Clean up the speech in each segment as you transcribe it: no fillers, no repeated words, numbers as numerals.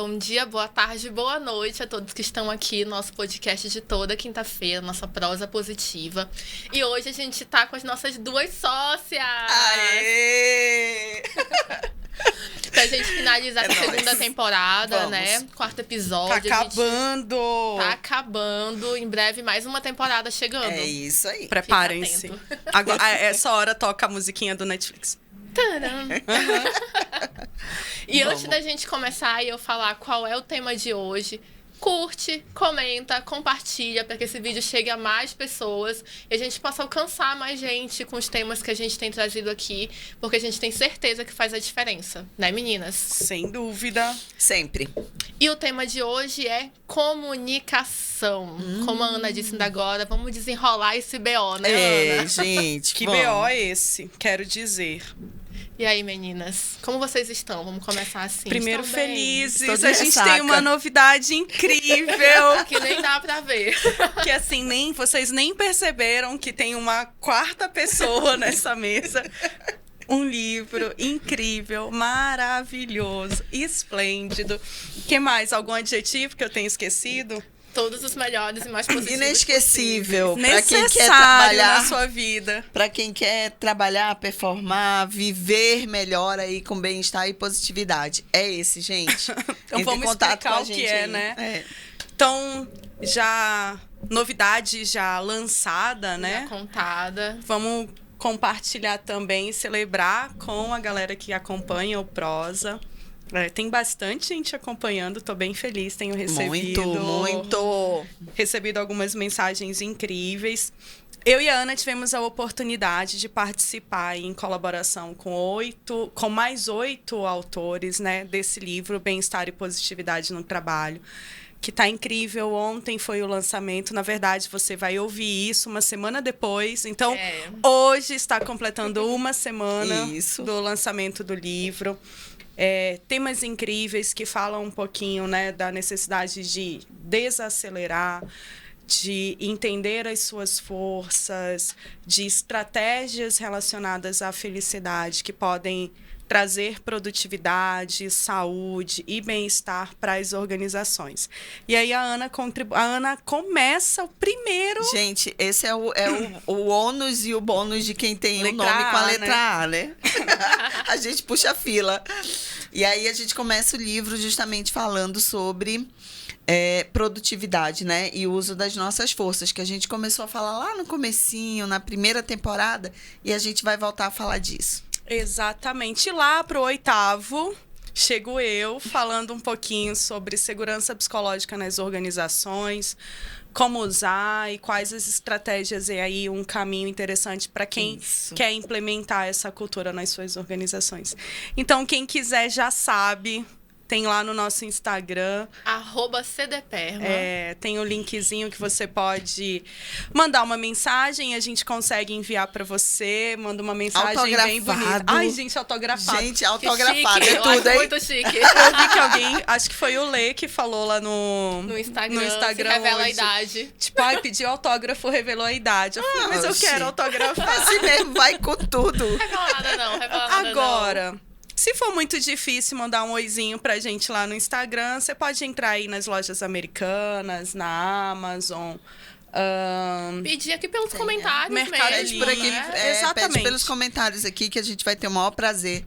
bom dia, boa tarde, boa noite a todos que estão aqui no nosso podcast de toda quinta-feira, nossa prosa positiva. E hoje a gente tá com as nossas duas sócias! Aê! Pra gente finalizar a segunda nóis. temporada, Vamos. né? Quarto episódio. Tá acabando! Tá acabando. Em breve, mais uma temporada chegando. É isso aí. Preparem-se. Fica atento. Agora, a essa hora toca a musiquinha do Netflix. Tcharam! E antes Vamos. da gente começar e eu falar qual é o tema de hoje, curte, comenta, compartilha para que esse vídeo chegue a mais pessoas e a gente possa alcançar mais gente com os temas que a gente tem trazido aqui, porque a gente tem certeza que faz a diferença, né, meninas? Sem dúvida. Sempre. E o tema de hoje é comunicação. Como a Ana disse ainda agora, vamos desenrolar esse BO, né, Ana? Gente. Que vamos. BO é esse? Quero dizer. E aí, meninas, como vocês estão? Vamos começar assim. Primeiro, Estão bem? felizes. Estou de A gente ressaca. tem uma novidade incrível. Que nem dá pra ver. Que assim, vocês nem perceberam que tem uma quarta pessoa nessa mesa. Um livro incrível, maravilhoso, esplêndido. Que mais? Algum adjetivo que eu tenho esquecido? Todos os melhores e mais positivos Inesquecível. Pra quem quer Necessário trabalhar. na sua vida. Pra quem quer trabalhar, performar, viver melhor aí com bem-estar e positividade. É esse, gente. Então Entre vamos em contato explicar com a o que gente é, aí. né? É. Então, novidade já lançada, Já né? contada. Vamos compartilhar também, celebrar com a galera que acompanha o Prosa. Tem bastante gente acompanhando, tô bem feliz, tenho recebido algumas mensagens incríveis. Eu e a Ana tivemos a oportunidade de participar em colaboração com mais 8 autores, né, desse livro, Bem-Estar e Positividade no Trabalho, que tá incrível. Ontem foi o lançamento. Na verdade, você vai ouvir isso uma semana depois. Então, hoje está completando uma semana Isso. do lançamento do livro. Temas incríveis que falam um pouquinho, né, da necessidade de desacelerar, de entender as suas forças, de estratégias relacionadas à felicidade que podem trazer produtividade, saúde e bem-estar para as organizações. E aí a Ana começa o primeiro... Gente, esse é o ônus e o bônus de quem tem o Letra nome com a A, letra A, né? A gente puxa a fila. E aí a gente começa o livro justamente falando sobre produtividade, né? E o uso das nossas forças, que a gente começou a falar lá no comecinho, na primeira temporada, e a gente vai voltar a falar disso. Exatamente. Lá pro 8º, chego eu falando um pouquinho sobre segurança psicológica nas organizações, como usar e quais as estratégias é aí um caminho interessante para quem Isso. quer implementar essa cultura nas suas organizações. Então, quem quiser já sabe, tem lá no nosso Instagram. @cdperma. Tem o linkzinho que você pode mandar uma mensagem, a gente consegue enviar para você, manda uma mensagem bem bonita. Autografado. Ai, gente, autografado. Gente, Que autografado chique, é eu tudo, acho hein? muito chique. Eu vi que alguém, acho que foi o Lê que falou lá No Instagram, se revela a hoje. idade. Tipo, ai, pediu autógrafo, revelou a idade. Eu falei, mas eu Oxi. quero autografar. Assim mesmo, vai com tudo. Revela nada não, revela nada Agora, se for muito difícil mandar um oizinho pra gente lá no Instagram, você pode entrar aí nas lojas americanas, na Amazon. não. Pedir aqui pelos comentários Mercado mesmo, Pede por aqui, né? Exatamente. pede pelos comentários aqui que a gente vai ter o maior prazer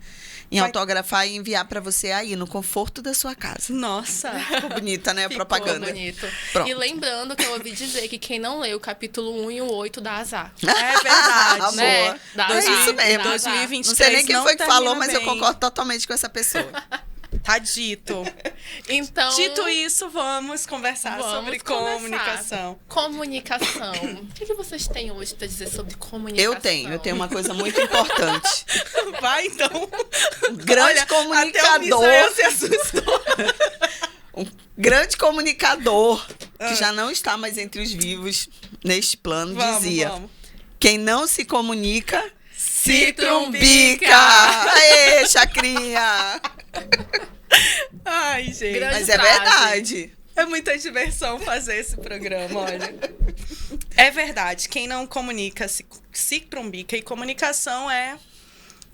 em autografar e enviar pra você aí, no conforto da sua casa. Nossa. Ficou bonita, né, a Ficou propaganda. bonito. Pronto. E lembrando que eu ouvi dizer que quem não leu o capítulo 1 e o 8 dá azar. É verdade. Né? Boa. Dá É azar, isso mesmo. dá azar. 2023 Não sei nem quem foi que falou, termina mas eu bem. concordo totalmente com essa pessoa. Tá dito. Então, Dito isso, vamos conversar sobre conversar. comunicação. Comunicação. O que vocês têm hoje para dizer sobre comunicação? Eu tenho uma coisa muito importante. Vai, então. Grande Olha, comunicador. Até o Misael se assustou. Um grande comunicador que já não está mais entre os vivos neste plano, dizia: quem não se comunica se trumbica. Aê, chacrinha! Ai, gente. Grande Mas é frase. verdade. É muita diversão fazer esse programa, olha. É verdade, quem não comunica se trumbica. E comunicação é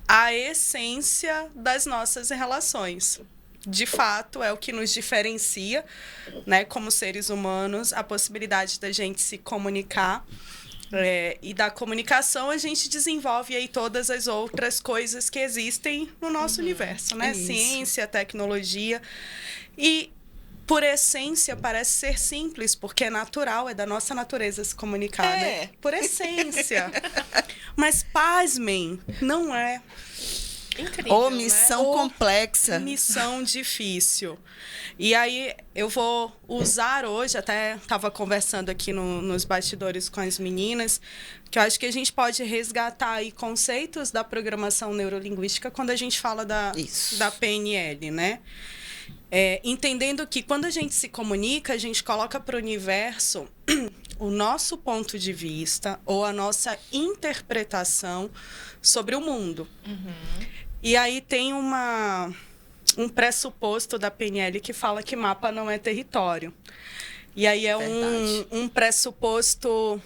a essência das nossas relações. de fato, é o que nos diferencia, né, como seres humanos, a possibilidade da gente se comunicar. E da comunicação a gente desenvolve aí todas as outras coisas que existem no nosso universo, né? Isso. Ciência, tecnologia. E, por essência, parece ser simples, porque é natural, é da nossa natureza se comunicar, né? Por essência. Mas, pasmem, não é. Incrível, missão complexa. Missão difícil. E aí, eu vou usar hoje, até estava conversando aqui nos bastidores com as meninas, que eu acho que a gente pode resgatar aí conceitos da programação neurolinguística quando a gente fala da PNL, né? Entendendo que quando a gente se comunica, a gente coloca para o universo o nosso ponto de vista ou a nossa interpretação sobre o mundo. E aí tem um pressuposto da PNL que fala que mapa não é território. E aí é um pressuposto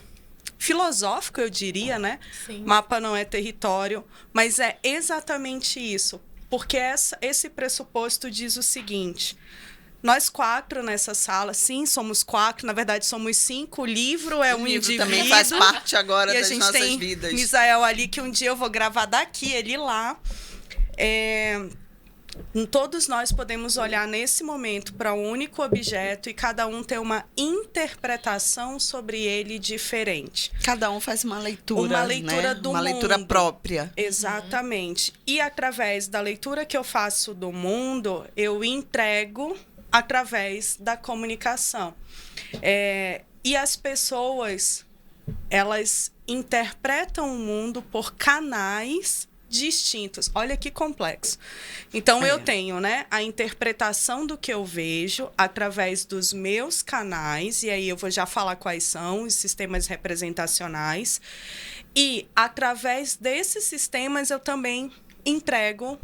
filosófico, eu diria, né? Sim. Mapa não é território, mas é exatamente isso. Porque esse pressuposto diz o seguinte: nós 4 nessa sala, sim, somos 4, na verdade somos 5, o livro é um indivíduo. Também faz parte agora e das a gente nossas tem vidas. Misael ali, que um dia eu vou gravar daqui, ele lá. Todos nós podemos olhar nesse momento para um único objeto e cada um ter uma interpretação sobre ele diferente. Cada um faz uma leitura, Uma leitura né? do uma mundo. leitura própria. Exatamente. E através da leitura que eu faço do mundo, eu entrego através da comunicação. E as pessoas, elas interpretam o mundo por canais distintos. Olha que complexo. Então, eu tenho, né, a interpretação do que eu vejo através dos meus canais, e aí eu vou já falar quais são os sistemas representacionais, e através desses sistemas eu também entrego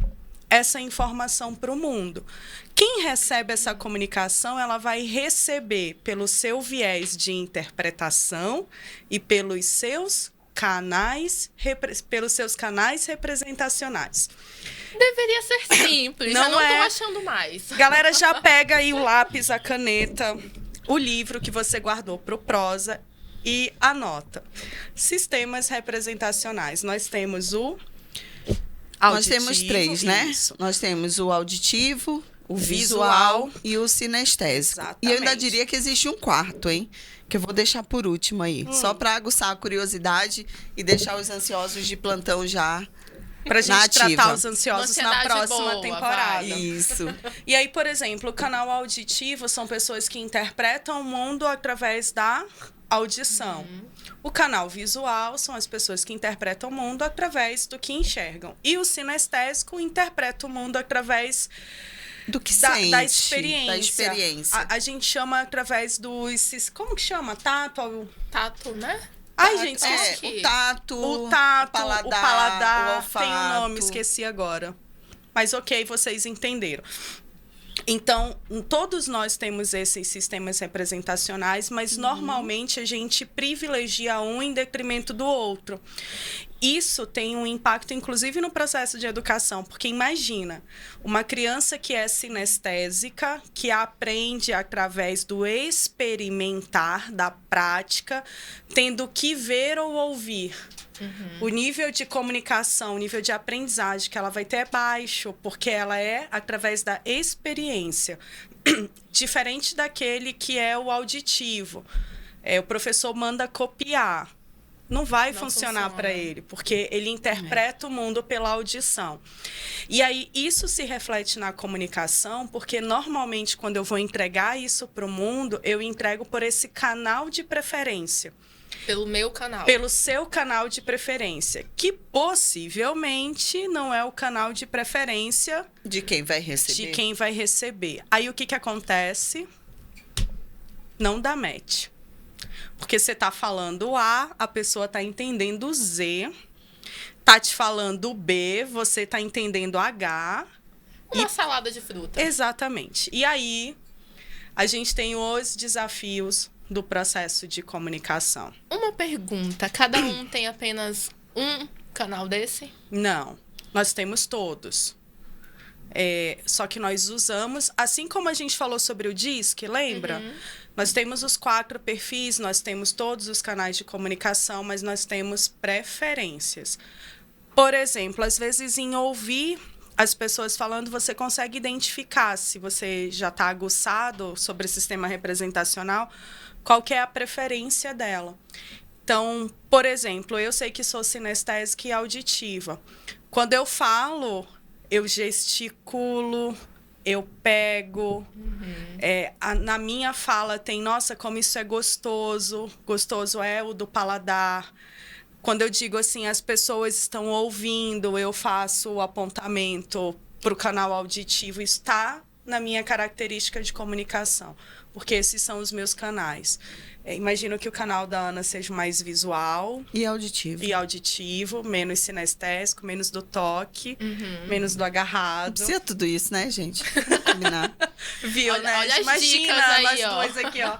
essa informação para o mundo. Quem recebe essa comunicação, ela vai receber pelo seu viés de interpretação e pelos seus canais representacionais. Deveria ser simples, Não já não é. tô achando mais. Galera, já pega aí o lápis, a caneta, o livro que você guardou pro prosa e anota. Sistemas representacionais. Nós temos o auditivo. Nós temos 3, né? Isso. Nós temos o auditivo, o Visual visual e o sinestésico. Exatamente. E eu ainda diria que existe um 4, hein? Que eu vou deixar por último aí. Só para aguçar a curiosidade e deixar os ansiosos de plantão já Pra gente na ativa. tratar os ansiosos na Ansiedade próxima boa, temporada. vai. Isso. E aí, por exemplo, o canal auditivo são pessoas que interpretam o mundo através da audição. O canal visual são as pessoas que interpretam o mundo através do que enxergam. E o sinestésico interpreta o mundo através Do que da sente. experiência. Da experiência. A gente chama através dos... Como que chama? Tato? Tato, né? Ai, gente, esqueci. que- O tato, O tato, o paladar, o olfato. tem um nome, esqueci agora. Mas ok, vocês entenderam. Então, todos nós temos esses sistemas representacionais, mas normalmente a gente privilegia um em detrimento do outro. Isso tem um impacto, inclusive, no processo de educação, porque imagina, uma criança que é sinestésica, que aprende através do experimentar, da prática, tendo que ver ou ouvir. O nível de comunicação, o nível de aprendizagem que ela vai ter é baixo, porque ela é através da experiência. Diferente daquele que é o auditivo. O professor manda copiar. Não vai funcionar para ele, porque ele interpreta o mundo pela audição. E aí, isso se reflete na comunicação, porque normalmente, quando eu vou entregar isso para o mundo, eu entrego por esse canal de preferência. Pelo meu canal. Pelo seu canal de preferência, que possivelmente não é o canal de preferência De quem vai receber. de quem vai receber. Aí, o que acontece? Não dá match. Porque você está falando A, a pessoa está entendendo Z, está te falando B, você está entendendo H. Uma salada de fruta. Exatamente. E aí, a gente tem os desafios do processo de comunicação. Uma pergunta. Cada um tem apenas um canal desse? Não, nós temos todos. Só que nós usamos, assim como a gente falou sobre o DISC, lembra? Nós temos os 4 perfis, nós temos todos os canais de comunicação, mas nós temos preferências. Por exemplo, às vezes em ouvir as pessoas falando, você consegue identificar se você já está aguçado sobre o sistema representacional, qual que é a preferência dela. Então, por exemplo, eu sei que sou sinestésica e auditiva. Quando eu falo, eu gesticulo, eu pego. Na minha fala tem, nossa, como isso é gostoso. Gostoso é o do paladar. Quando eu digo assim, as pessoas estão ouvindo, eu faço o apontamento para o canal auditivo. Isso está na minha característica de comunicação, porque esses são os meus canais. Imagino que o canal da Ana seja mais visual. E auditivo. E auditivo, menos sinestésico, menos do toque, menos do agarrado. Não precisa tudo isso, né, gente? Vamos combinar. Viu, Olha, né? olha as Imagina, dicas aí, nós ó. dois aqui, ó.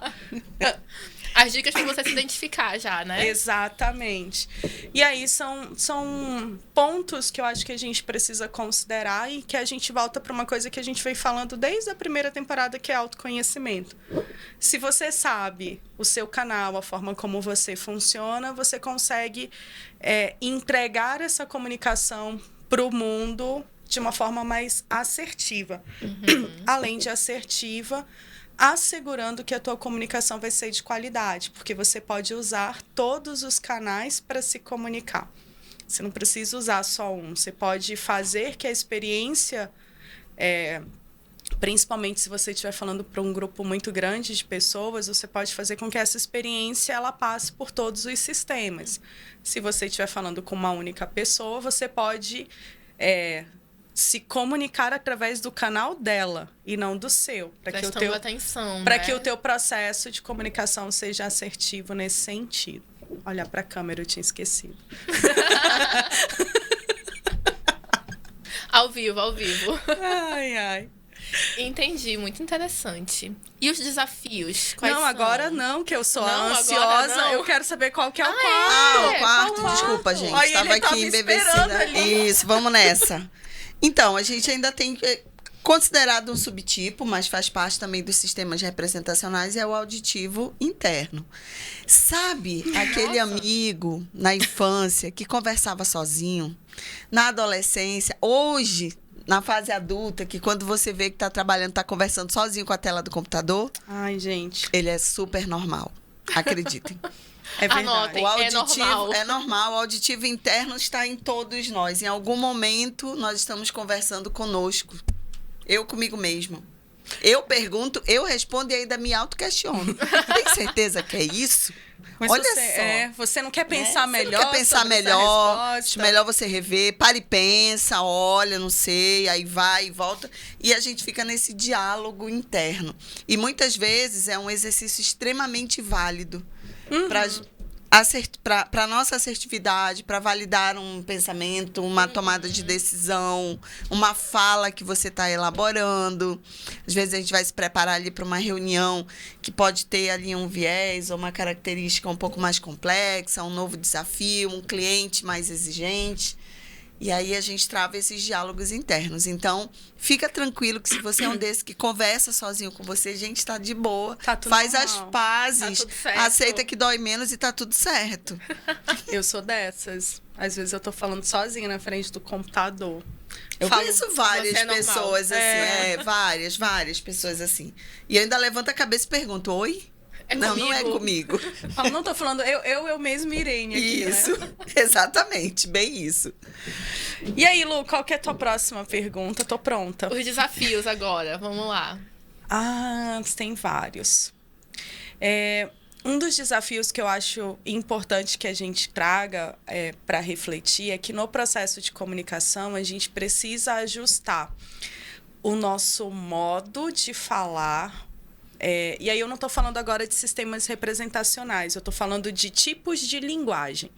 As dicas para você se identificar já, né? Exatamente. E aí são pontos que eu acho que a gente precisa considerar e que a gente volta para uma coisa que a gente vem falando desde a primeira temporada, que é autoconhecimento. Se você sabe o seu canal, a forma como você funciona, você consegue entregar essa comunicação para o mundo de uma forma mais assertiva. Além de assertiva, assegurando que a tua comunicação vai ser de qualidade, porque você pode usar todos os canais para se comunicar. Você não precisa usar só um. Você pode fazer que a experiência, principalmente se você estiver falando para um grupo muito grande de pessoas, você pode fazer com que essa experiência ela passe por todos os sistemas. Se você estiver falando com uma única pessoa, você pode se comunicar através do canal dela e não do seu. Prestando atenção, para né? que o teu processo de comunicação seja assertivo nesse sentido. Olhar para a câmera, eu tinha esquecido. Ao vivo, ao vivo. Ai, ai. Entendi, muito interessante. E os desafios? Quais Não, são? agora não, que eu sou Não, ansiosa. agora não. Eu quero saber qual que é o quarto. Ah, o É, quarto, qual desculpa, quarto? gente. Olha, Estava ele tava aqui esperando embebecida. ali. Isso, vamos nessa. Então, a gente ainda tem considerado um subtipo, mas faz parte também dos sistemas representacionais, é o auditivo interno. Sabe aquele amigo na infância que conversava sozinho, na adolescência, hoje, na fase adulta, que quando você vê que está trabalhando, está conversando sozinho com a tela do computador? Ai, gente. Ele é super normal, acreditem. É verdade. Anotem. O auditivo normal. é normal, o auditivo interno está em todos nós. Em algum momento, nós estamos conversando conosco. Eu comigo mesma. Eu pergunto, eu respondo e ainda me auto-questiono. Tem certeza que é isso? Mas Olha você, só. você não quer pensar Você melhor? não quer pensar sobre essa melhor, resposta? melhor você rever, para e pensa, olha, não sei, aí vai e volta. E a gente fica nesse diálogo interno. E muitas vezes é um exercício extremamente válido para a nossa assertividade, para validar um pensamento, uma tomada de decisão, uma fala que você está elaborando. Às vezes a gente vai se preparar ali para uma reunião que pode ter ali um viés ou uma característica um pouco mais complexa, um novo desafio, um cliente mais exigente. E aí a gente trava esses diálogos internos. Então, fica tranquilo que se você é um desses que conversa sozinho com você, gente, está de boa. Tá tudo faz normal. as pazes, Tá tudo certo. aceita que dói menos e tá tudo certo. Eu sou dessas. Às vezes eu tô falando sozinha na frente do computador. Eu Falo, conheço várias você é normal. pessoas assim, várias pessoas assim. E eu ainda levanto a cabeça e pergunto, oi? É não, não é comigo? comigo. falo, não tô falando, eu mesmo Irene aqui, Isso, né? exatamente, bem isso. E aí, Lu, qual que é a tua próxima pergunta? Tô pronta. Os desafios agora, vamos lá. Ah, tem vários. Um dos desafios que eu acho importante que a gente traga para refletir é que no processo de comunicação a gente precisa ajustar o nosso modo de falar. E aí eu não estou falando agora de sistemas representacionais, eu estou falando de tipos de linguagem.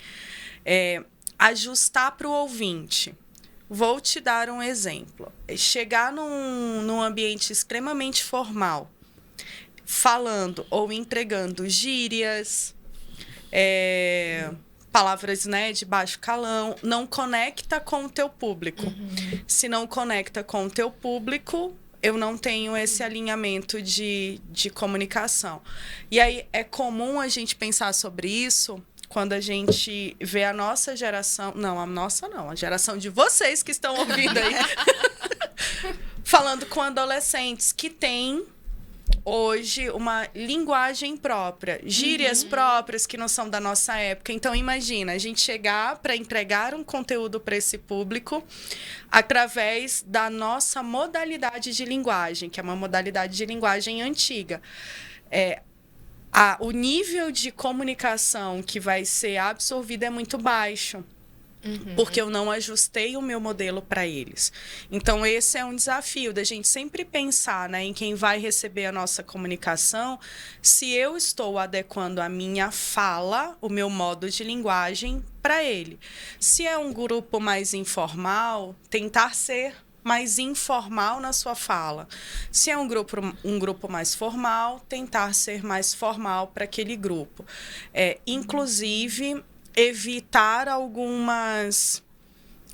Ajustar para o ouvinte. Vou te dar um exemplo. Chegar num ambiente extremamente formal, falando ou empregando gírias, palavras, né, de baixo calão, não conecta com o teu público. Se não conecta com o teu público, eu não tenho esse alinhamento de comunicação. E aí é comum a gente pensar sobre isso quando a gente vê a nossa geração... Não, a nossa não, a geração de vocês que estão ouvindo aí. Falando com adolescentes que têm hoje uma linguagem própria, gírias próprias que não são da nossa época. Então, imagina, a gente chegar para entregar um conteúdo para esse público através da nossa modalidade de linguagem, que é uma modalidade de linguagem antiga. O nível de comunicação que vai ser absorvido é muito baixo. Porque eu não ajustei o meu modelo para eles. Então, esse é um desafio da gente sempre pensar, né, em quem vai receber a nossa comunicação, se eu estou adequando a minha fala, o meu modo de linguagem para ele. Se é um grupo mais informal, tentar ser mais informal na sua fala. Se é um grupo mais formal, tentar ser mais formal para aquele grupo. Inclusive, evitar algumas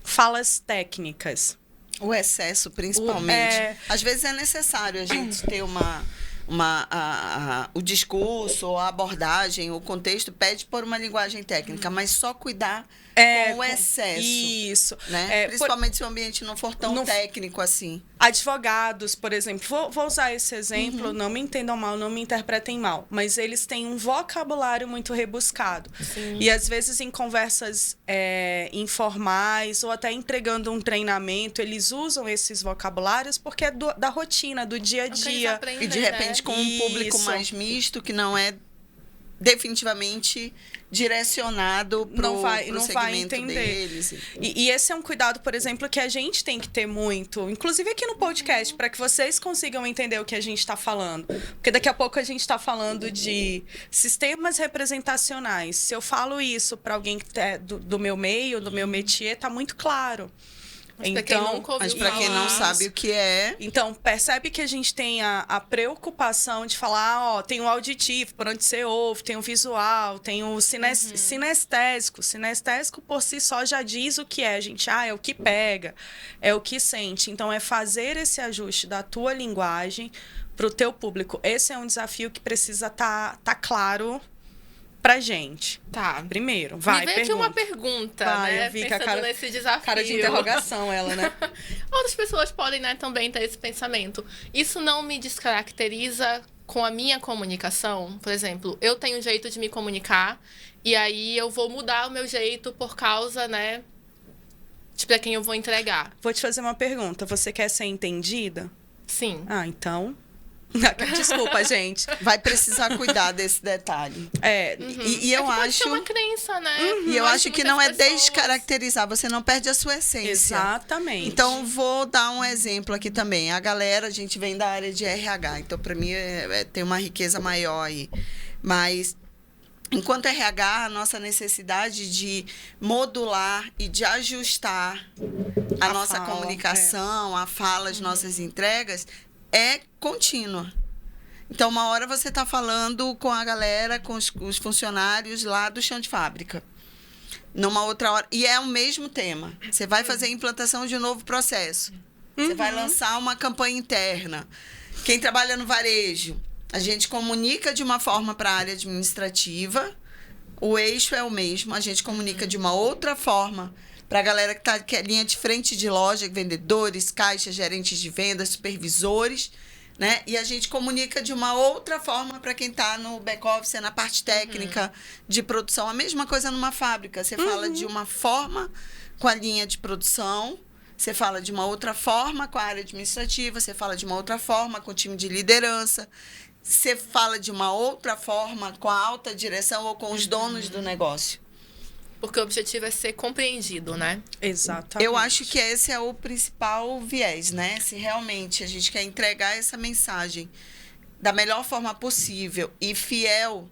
falas técnicas. O excesso, principalmente. Às vezes é necessário a gente ter o discurso, ou a abordagem, o contexto pede por uma linguagem técnica, mas só cuidar com o excesso. Isso. Né? Principalmente se o ambiente não for tão técnico assim. Advogados, por exemplo, vou usar esse exemplo, não me entendam mal, não me interpretem mal, mas eles têm um vocabulário muito rebuscado. Sim. E às vezes em conversas informais ou até entregando um treinamento, eles usam esses vocabulários porque é da rotina, do dia a dia. E de repente com um público mais misto, que não é definitivamente direcionado para o segmento deles. E esse é um cuidado, por exemplo, que a gente tem que ter muito, inclusive aqui no podcast, para que vocês consigam entender o que a gente está falando. Porque daqui a pouco a gente está falando de sistemas representacionais. Se eu falo isso para alguém que é do meu meio, do meu métier, está muito claro. Mas para quem não sabe o que é... Então, percebe que a gente tem a preocupação de falar, tem o auditivo, por onde você ouve, tem o visual, tem o sinestésico. Sinestésico, por si só, já diz o que é, gente. É o que pega, é o que sente. Então, é fazer esse ajuste da tua linguagem para o teu público. Esse é um desafio que precisa tá claro pra gente. Tá. Primeiro, vai, me veio aqui uma pergunta, né? Pensando nesse desafio. Cara de interrogação, ela, né? Outras pessoas podem, né, também ter esse pensamento. Isso não me descaracteriza com a minha comunicação? Por exemplo, eu tenho um jeito de me comunicar e aí eu vou mudar o meu jeito por causa, né, de pra quem eu vou entregar. Vou te fazer uma pergunta. Você quer ser entendida? Sim. Então... Desculpa, gente. Vai precisar cuidar desse detalhe. E eu acho... Pode ser uma crença, né? E eu acho que não é descaracterizar, você não perde a sua essência. Exatamente. Então, vou dar um exemplo aqui também. A galera, a gente vem da área de RH, então, para mim, tem uma riqueza maior aí. Mas... Enquanto RH, a nossa necessidade de modular e de ajustar a nossa comunicação, a fala, as nossas entregas, é contínua. Então, uma hora você está falando com a galera, com os funcionários lá do chão de fábrica. Numa outra hora. E é o mesmo tema. Você vai fazer a implantação de um novo processo. Você vai lançar uma campanha interna. Quem trabalha no varejo, a gente comunica de uma forma para a área administrativa. O eixo é o mesmo. A gente comunica de uma outra forma para a galera que é linha de frente de loja, vendedores, caixas, gerentes de vendas, supervisores, né? E a gente comunica de uma outra forma para quem está no back-office, na parte técnica de produção. A mesma coisa numa fábrica. Você fala de uma forma com a linha de produção, você fala de uma outra forma com a área administrativa, você fala de uma outra forma com o time de liderança, você fala de uma outra forma com a alta direção ou com os donos do negócio. Porque o objetivo é ser compreendido, né? Exatamente. Eu acho que esse é o principal viés, né? Se realmente a gente quer entregar essa mensagem da melhor forma possível e fiel,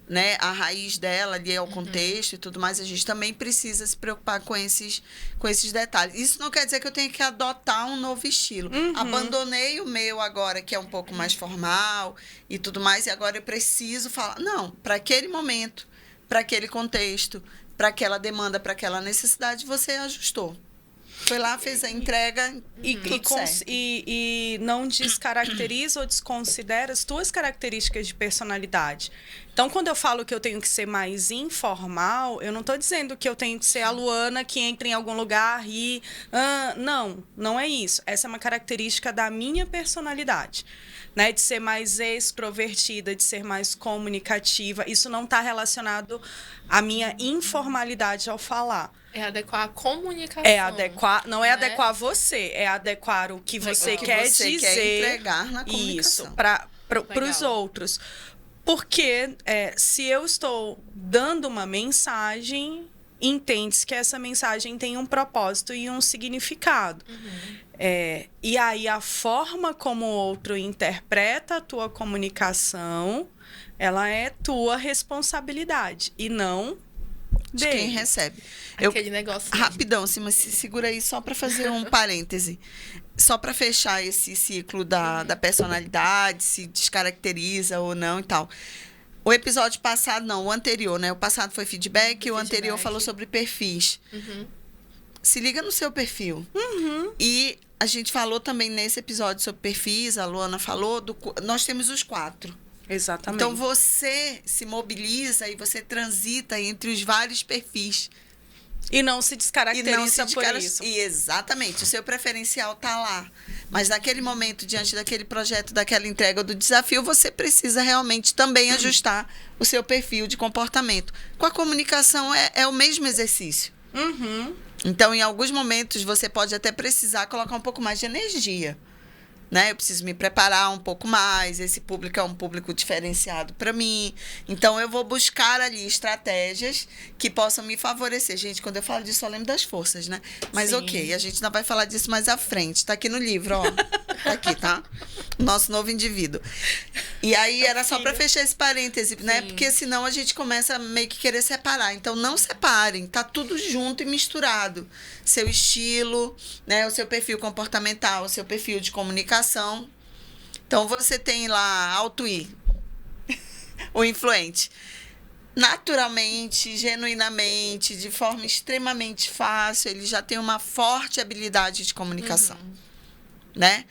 né, à raiz dela, ali ao contexto e tudo mais, a gente também precisa se preocupar com esses detalhes. Isso não quer dizer que eu tenha que adotar um novo estilo. Abandonei o meu agora, que é um pouco mais formal e tudo mais, e agora eu preciso falar. Não, para aquele momento, para aquele contexto, para aquela demanda, para aquela necessidade, você ajustou. Foi lá, fez a entrega e não descaracteriza ou desconsidera as tuas características de personalidade. Então, quando eu falo que eu tenho que ser mais informal, eu não estou dizendo que eu tenho que ser a Luana que entra em algum lugar e... não é isso. Essa é uma característica da minha personalidade. Né, de ser mais extrovertida, de ser mais comunicativa. Isso não está relacionado à minha informalidade ao falar. É adequar a comunicação. Não é adequar você, é adequar o que você quer dizer. Quer entregar na comunicação. Isso, para os outros. Porque se eu estou dando uma mensagem, entende-se que essa mensagem tem um propósito e um significado. E aí a forma como o outro interpreta a tua comunicação, ela é tua responsabilidade e não de quem recebe. Aquele negócio. Rapidão, mas segura aí só para fazer um parêntese. Só para fechar esse ciclo da personalidade, se descaracteriza ou não e tal. O episódio passado, não, o anterior, né? O passado foi feedback e o anterior falou sobre perfis. Se liga no seu perfil. E a gente falou também nesse episódio sobre perfis, a Luana falou, nós temos os 4. Exatamente. Então, você se mobiliza e você transita entre os vários perfis. E não se descaracteriza por isso. E exatamente, o seu preferencial está lá. Mas naquele momento, diante daquele projeto, daquela entrega do desafio, você precisa realmente também ajustar o seu perfil de comportamento. Com a comunicação é o mesmo exercício. Então, em alguns momentos, você pode até precisar colocar um pouco mais de energia. Né? Eu preciso me preparar um pouco mais, esse público é um público diferenciado para mim. Então, eu vou buscar ali estratégias que possam me favorecer. Gente, quando eu falo disso, eu lembro das forças, né? Mas ok, a gente ainda vai falar disso mais à frente. Tá aqui no livro, ó. Tá aqui, tá? Nosso novo indivíduo. E aí, era só para fechar esse parêntese, né? Porque senão a gente começa a meio que querer separar. Então, não separem, tá tudo junto e misturado. Seu estilo, né? O seu perfil comportamental, o seu perfil de comunicação. Então, você tem lá Auto-I, o influente. Naturalmente, genuinamente, de forma extremamente fácil, ele já tem uma forte habilidade de comunicação. Né?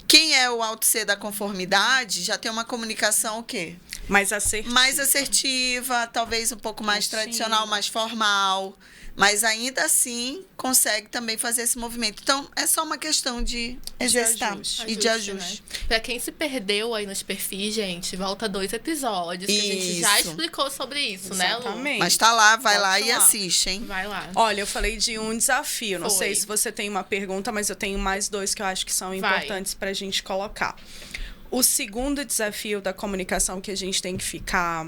Quem é o Auto-C da conformidade já tem uma comunicação o quê? Mais assertiva. Mais assertiva, talvez um pouco mais tradicional, mais formal. Mas ainda assim consegue também fazer esse movimento. Então, é só uma questão de exercitar e de ajuste. Né? Pra quem se perdeu aí nos perfis, gente, volta 2 episódios que a gente já explicou sobre isso, exatamente, né, Lu? Mas tá lá, vai lá e assiste, hein? Vai lá. Olha, eu falei de um desafio. Não sei se você tem uma pergunta, mas eu tenho mais 2 que eu acho que são importantes pra gente colocar. O segundo desafio da comunicação que a gente tem que ficar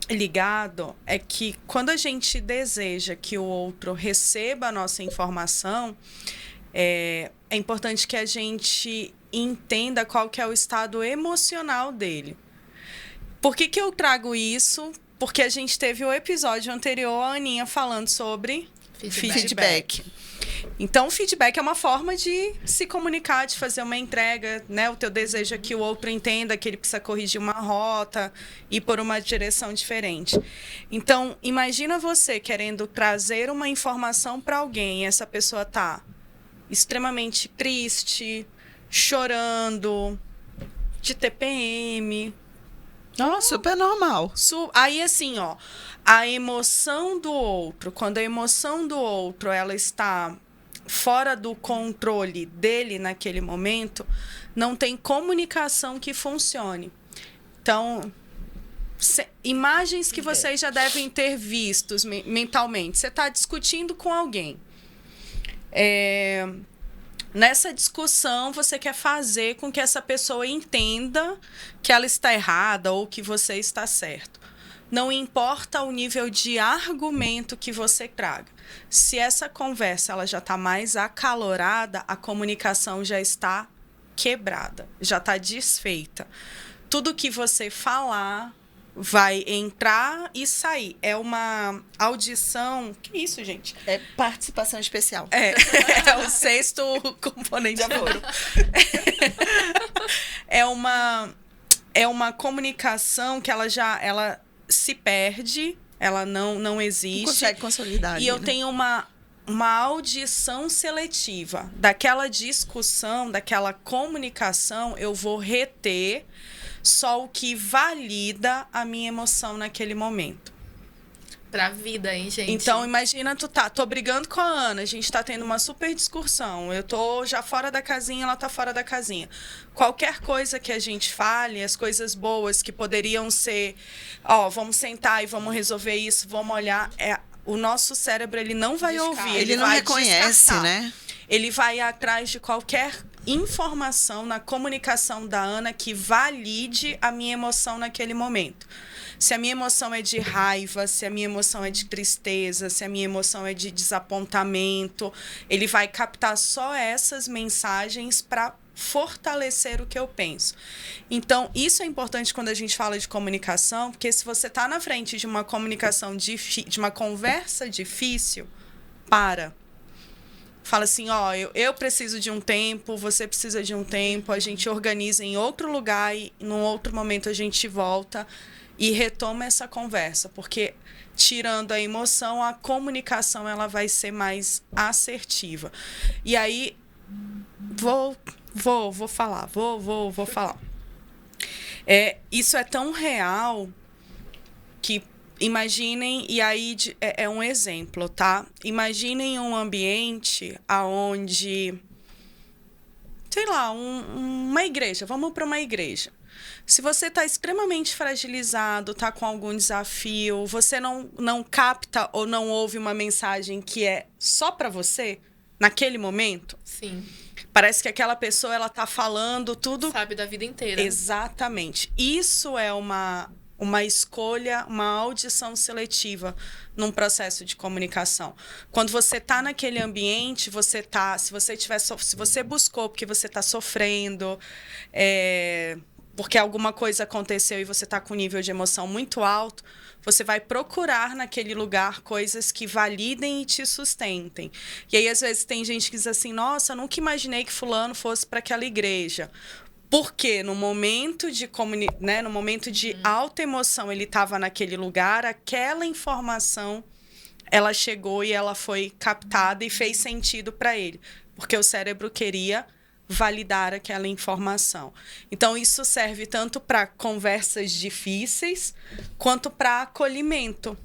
ligado é que quando a gente deseja que o outro receba a nossa informação, é importante que a gente entenda qual que é o estado emocional dele. Por que eu trago isso? Porque a gente teve o episódio anterior, a Aninha falando sobre feedback. Então, o feedback é uma forma de se comunicar, de fazer uma entrega, né? O teu desejo é que o outro entenda que ele precisa corrigir uma rota e por uma direção diferente. Então, imagina você querendo trazer uma informação para alguém e essa pessoa tá extremamente triste, chorando, de TPM. Nossa, super normal. Aí, assim, ó, a emoção do outro, quando a emoção do outro ela está fora do controle dele naquele momento, não tem comunicação que funcione. Então, imagens que vocês já devem ter vistos mentalmente. Você está discutindo com alguém. Nessa discussão, você quer fazer com que essa pessoa entenda que ela está errada ou que você está certo. Não importa o nível de argumento que você traga. Se essa conversa ela já está mais acalorada, a comunicação já está quebrada, já está desfeita. Tudo que você falar vai entrar e sair. É uma audição... Que isso, gente? É participação especial. É o 6º componente de ouro. É uma comunicação que ela se perde ela não existe. Não consegue consolidar. E eu tenho uma audição seletiva. Daquela discussão, daquela comunicação, eu vou reter só o que valida a minha emoção naquele momento. Pra vida, hein, gente? Então, imagina, tô brigando com a Ana, a gente tá tendo uma super discussão, eu tô já fora da casinha, ela tá fora da casinha. Qualquer coisa que a gente fale, as coisas boas que poderiam ser, vamos sentar e vamos resolver isso, vamos olhar, o nosso cérebro, ele não vai ouvir. Ele não vai reconhece, descartar. né? Ele vai atrás de qualquer informação na comunicação da Ana que valide a minha emoção naquele momento. Se a minha emoção é de raiva, se a minha emoção é de tristeza, se a minha emoção é de desapontamento, ele vai captar só essas mensagens para fortalecer o que eu penso. Então, isso é importante quando a gente fala de comunicação, porque se você está na frente de uma comunicação de uma conversa difícil, fala assim, eu preciso de um tempo, você precisa de um tempo, a gente organiza em outro lugar e num outro momento a gente volta e retoma essa conversa, porque tirando a emoção, a comunicação ela vai ser mais assertiva. E aí, vou falar. Isso é tão real que imaginem, e aí é um exemplo, tá? Imaginem um ambiente onde, sei lá, uma igreja, vamos para uma igreja. Se você está extremamente fragilizado, está com algum desafio, você não capta ou não ouve uma mensagem que é só para você, naquele momento. Sim. Parece que aquela pessoa ela está falando tudo. Sabe da vida inteira. Exatamente. Isso é uma escolha, uma audição seletiva num processo de comunicação. Quando você está naquele ambiente, se você buscou porque você está sofrendo, porque alguma coisa aconteceu e você está com um nível de emoção muito alto, você vai procurar naquele lugar coisas que validem e te sustentem. E aí, às vezes, tem gente que diz assim, nossa, eu nunca imaginei que fulano fosse para aquela igreja. Porque no momento de no momento de alta emoção, ele estava naquele lugar, aquela informação, ela chegou e ela foi captada e fez sentido para ele. Porque o cérebro queria validar aquela informação. Então, isso serve tanto para conversas difíceis quanto para acolhimento,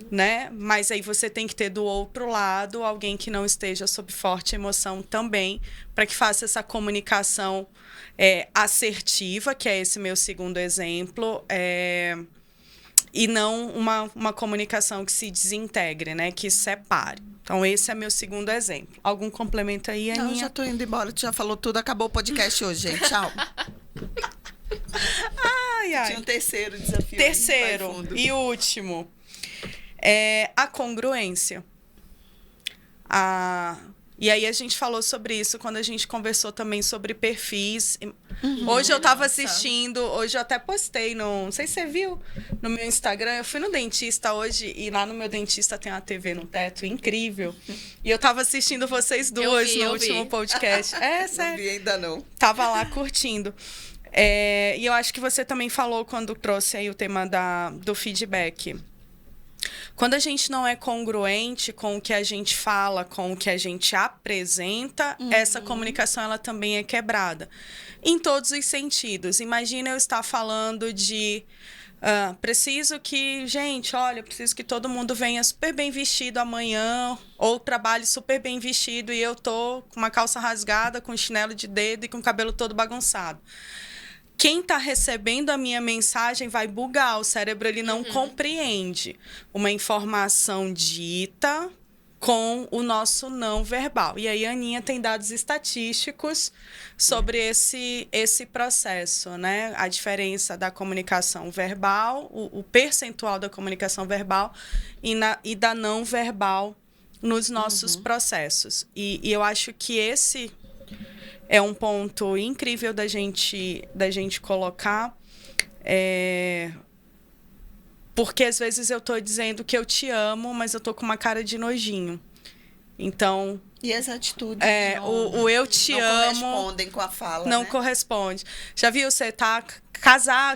né? Mas aí você tem que ter do outro lado alguém que não esteja sob forte emoção também, para que faça essa comunicação assertiva, que é esse meu segundo exemplo, e não uma comunicação que se desintegre, né? Que separe. Então, esse é meu segundo exemplo. Algum complemento aí, Aninha? Não, já tô indo embora. Tu já falou tudo. Acabou o podcast hoje, gente. Tchau. Tinha um terceiro desafio. Terceiro e último. A congruência. E aí a gente falou sobre isso quando a gente conversou também sobre perfis. Hoje eu tava assistindo, hoje eu até postei, não sei se você viu, no meu Instagram. Eu fui no dentista hoje e lá no meu dentista tem uma TV no teto, incrível. E eu tava assistindo vocês duas no último podcast. Sério. Não vi ainda não. Tava lá curtindo. E eu acho que você também falou quando trouxe aí o tema do feedback. Quando a gente não é congruente com o que a gente fala, com o que a gente apresenta, essa comunicação ela também é quebrada. Em todos os sentidos. Imagina eu estar falando de... preciso que todo mundo venha super bem vestido amanhã, ou trabalhe super bem vestido e eu tô com uma calça rasgada, com chinelo de dedo e com o cabelo todo bagunçado. Quem está recebendo a minha mensagem vai bugar, o cérebro ele não compreende uma informação dita com o nosso não verbal. E aí a Aninha tem dados estatísticos sobre esse processo, né? A diferença da comunicação verbal, o percentual da comunicação verbal e da não verbal nos nossos processos. E eu acho que esse é um ponto incrível da gente colocar, porque às vezes eu estou dizendo que eu te amo, mas eu estou com uma cara de nojinho. Então, E as atitudes o eu te não amo correspondem com a fala, não né? corresponde. Já viu, você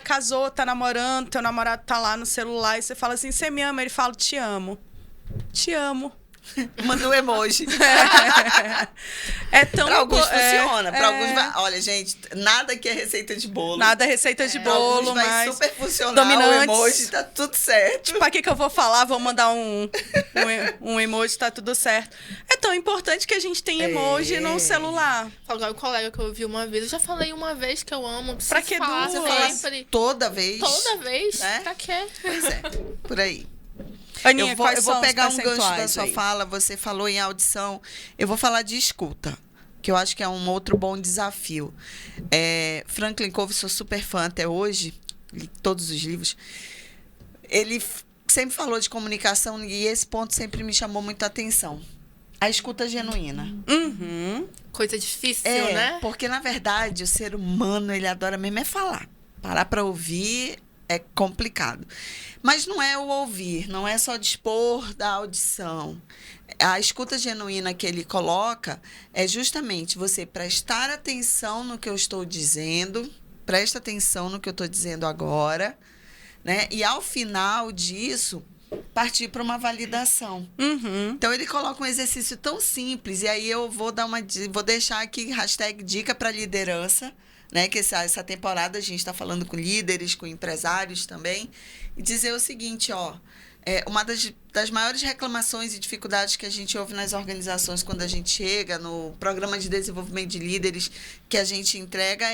casou, tá namorando, teu namorado tá lá no celular e você fala assim, você me ama? Ele fala, te amo. Te amo. Manda um emoji. É tão... Pra alguns funciona, pra é. alguns vai... Olha, gente, nada que é receita de bolo. Nada é receita de Pra alguns bolo, vai mas... super funcionar, dominantes. o emoji tá tudo certo. Pra que eu vou falar? Vou mandar um emoji, tá tudo certo. É tão importante que a gente tem emoji no celular. Agora, o colega que eu vi uma vez, eu já falei uma vez que eu amo. Pra que falar duas? sempre. Toda vez. Toda vez? Né? Pra quê? Pois é, por aí. Aninha, Eu vou quais são os pegar um gancho da percentuais sua aí? fala, você falou em audição. Eu vou falar de escuta, que eu acho que é um outro bom desafio. Franklin Covey, sou super fã até hoje, li todos os livros. Ele sempre falou de comunicação e esse ponto sempre me chamou muito a atenção. A escuta genuína. Uhum. Coisa difícil, né? Porque, na verdade, o ser humano, ele adora mesmo é falar. Parar para ouvir é complicado. Mas não é o ouvir, não é só dispor da audição. A escuta genuína que ele coloca é justamente você prestar atenção no que eu estou dizendo, presta atenção no que eu estou dizendo agora, né? E, ao final disso, partir para uma validação. Uhum. Então, ele coloca um exercício tão simples, e aí eu vou deixar aqui #dica para liderança, né? Que essa temporada a gente está falando com líderes, com empresários também, e dizer o seguinte, uma das maiores reclamações e dificuldades que a gente ouve nas organizações quando a gente chega no programa de desenvolvimento de líderes que a gente entrega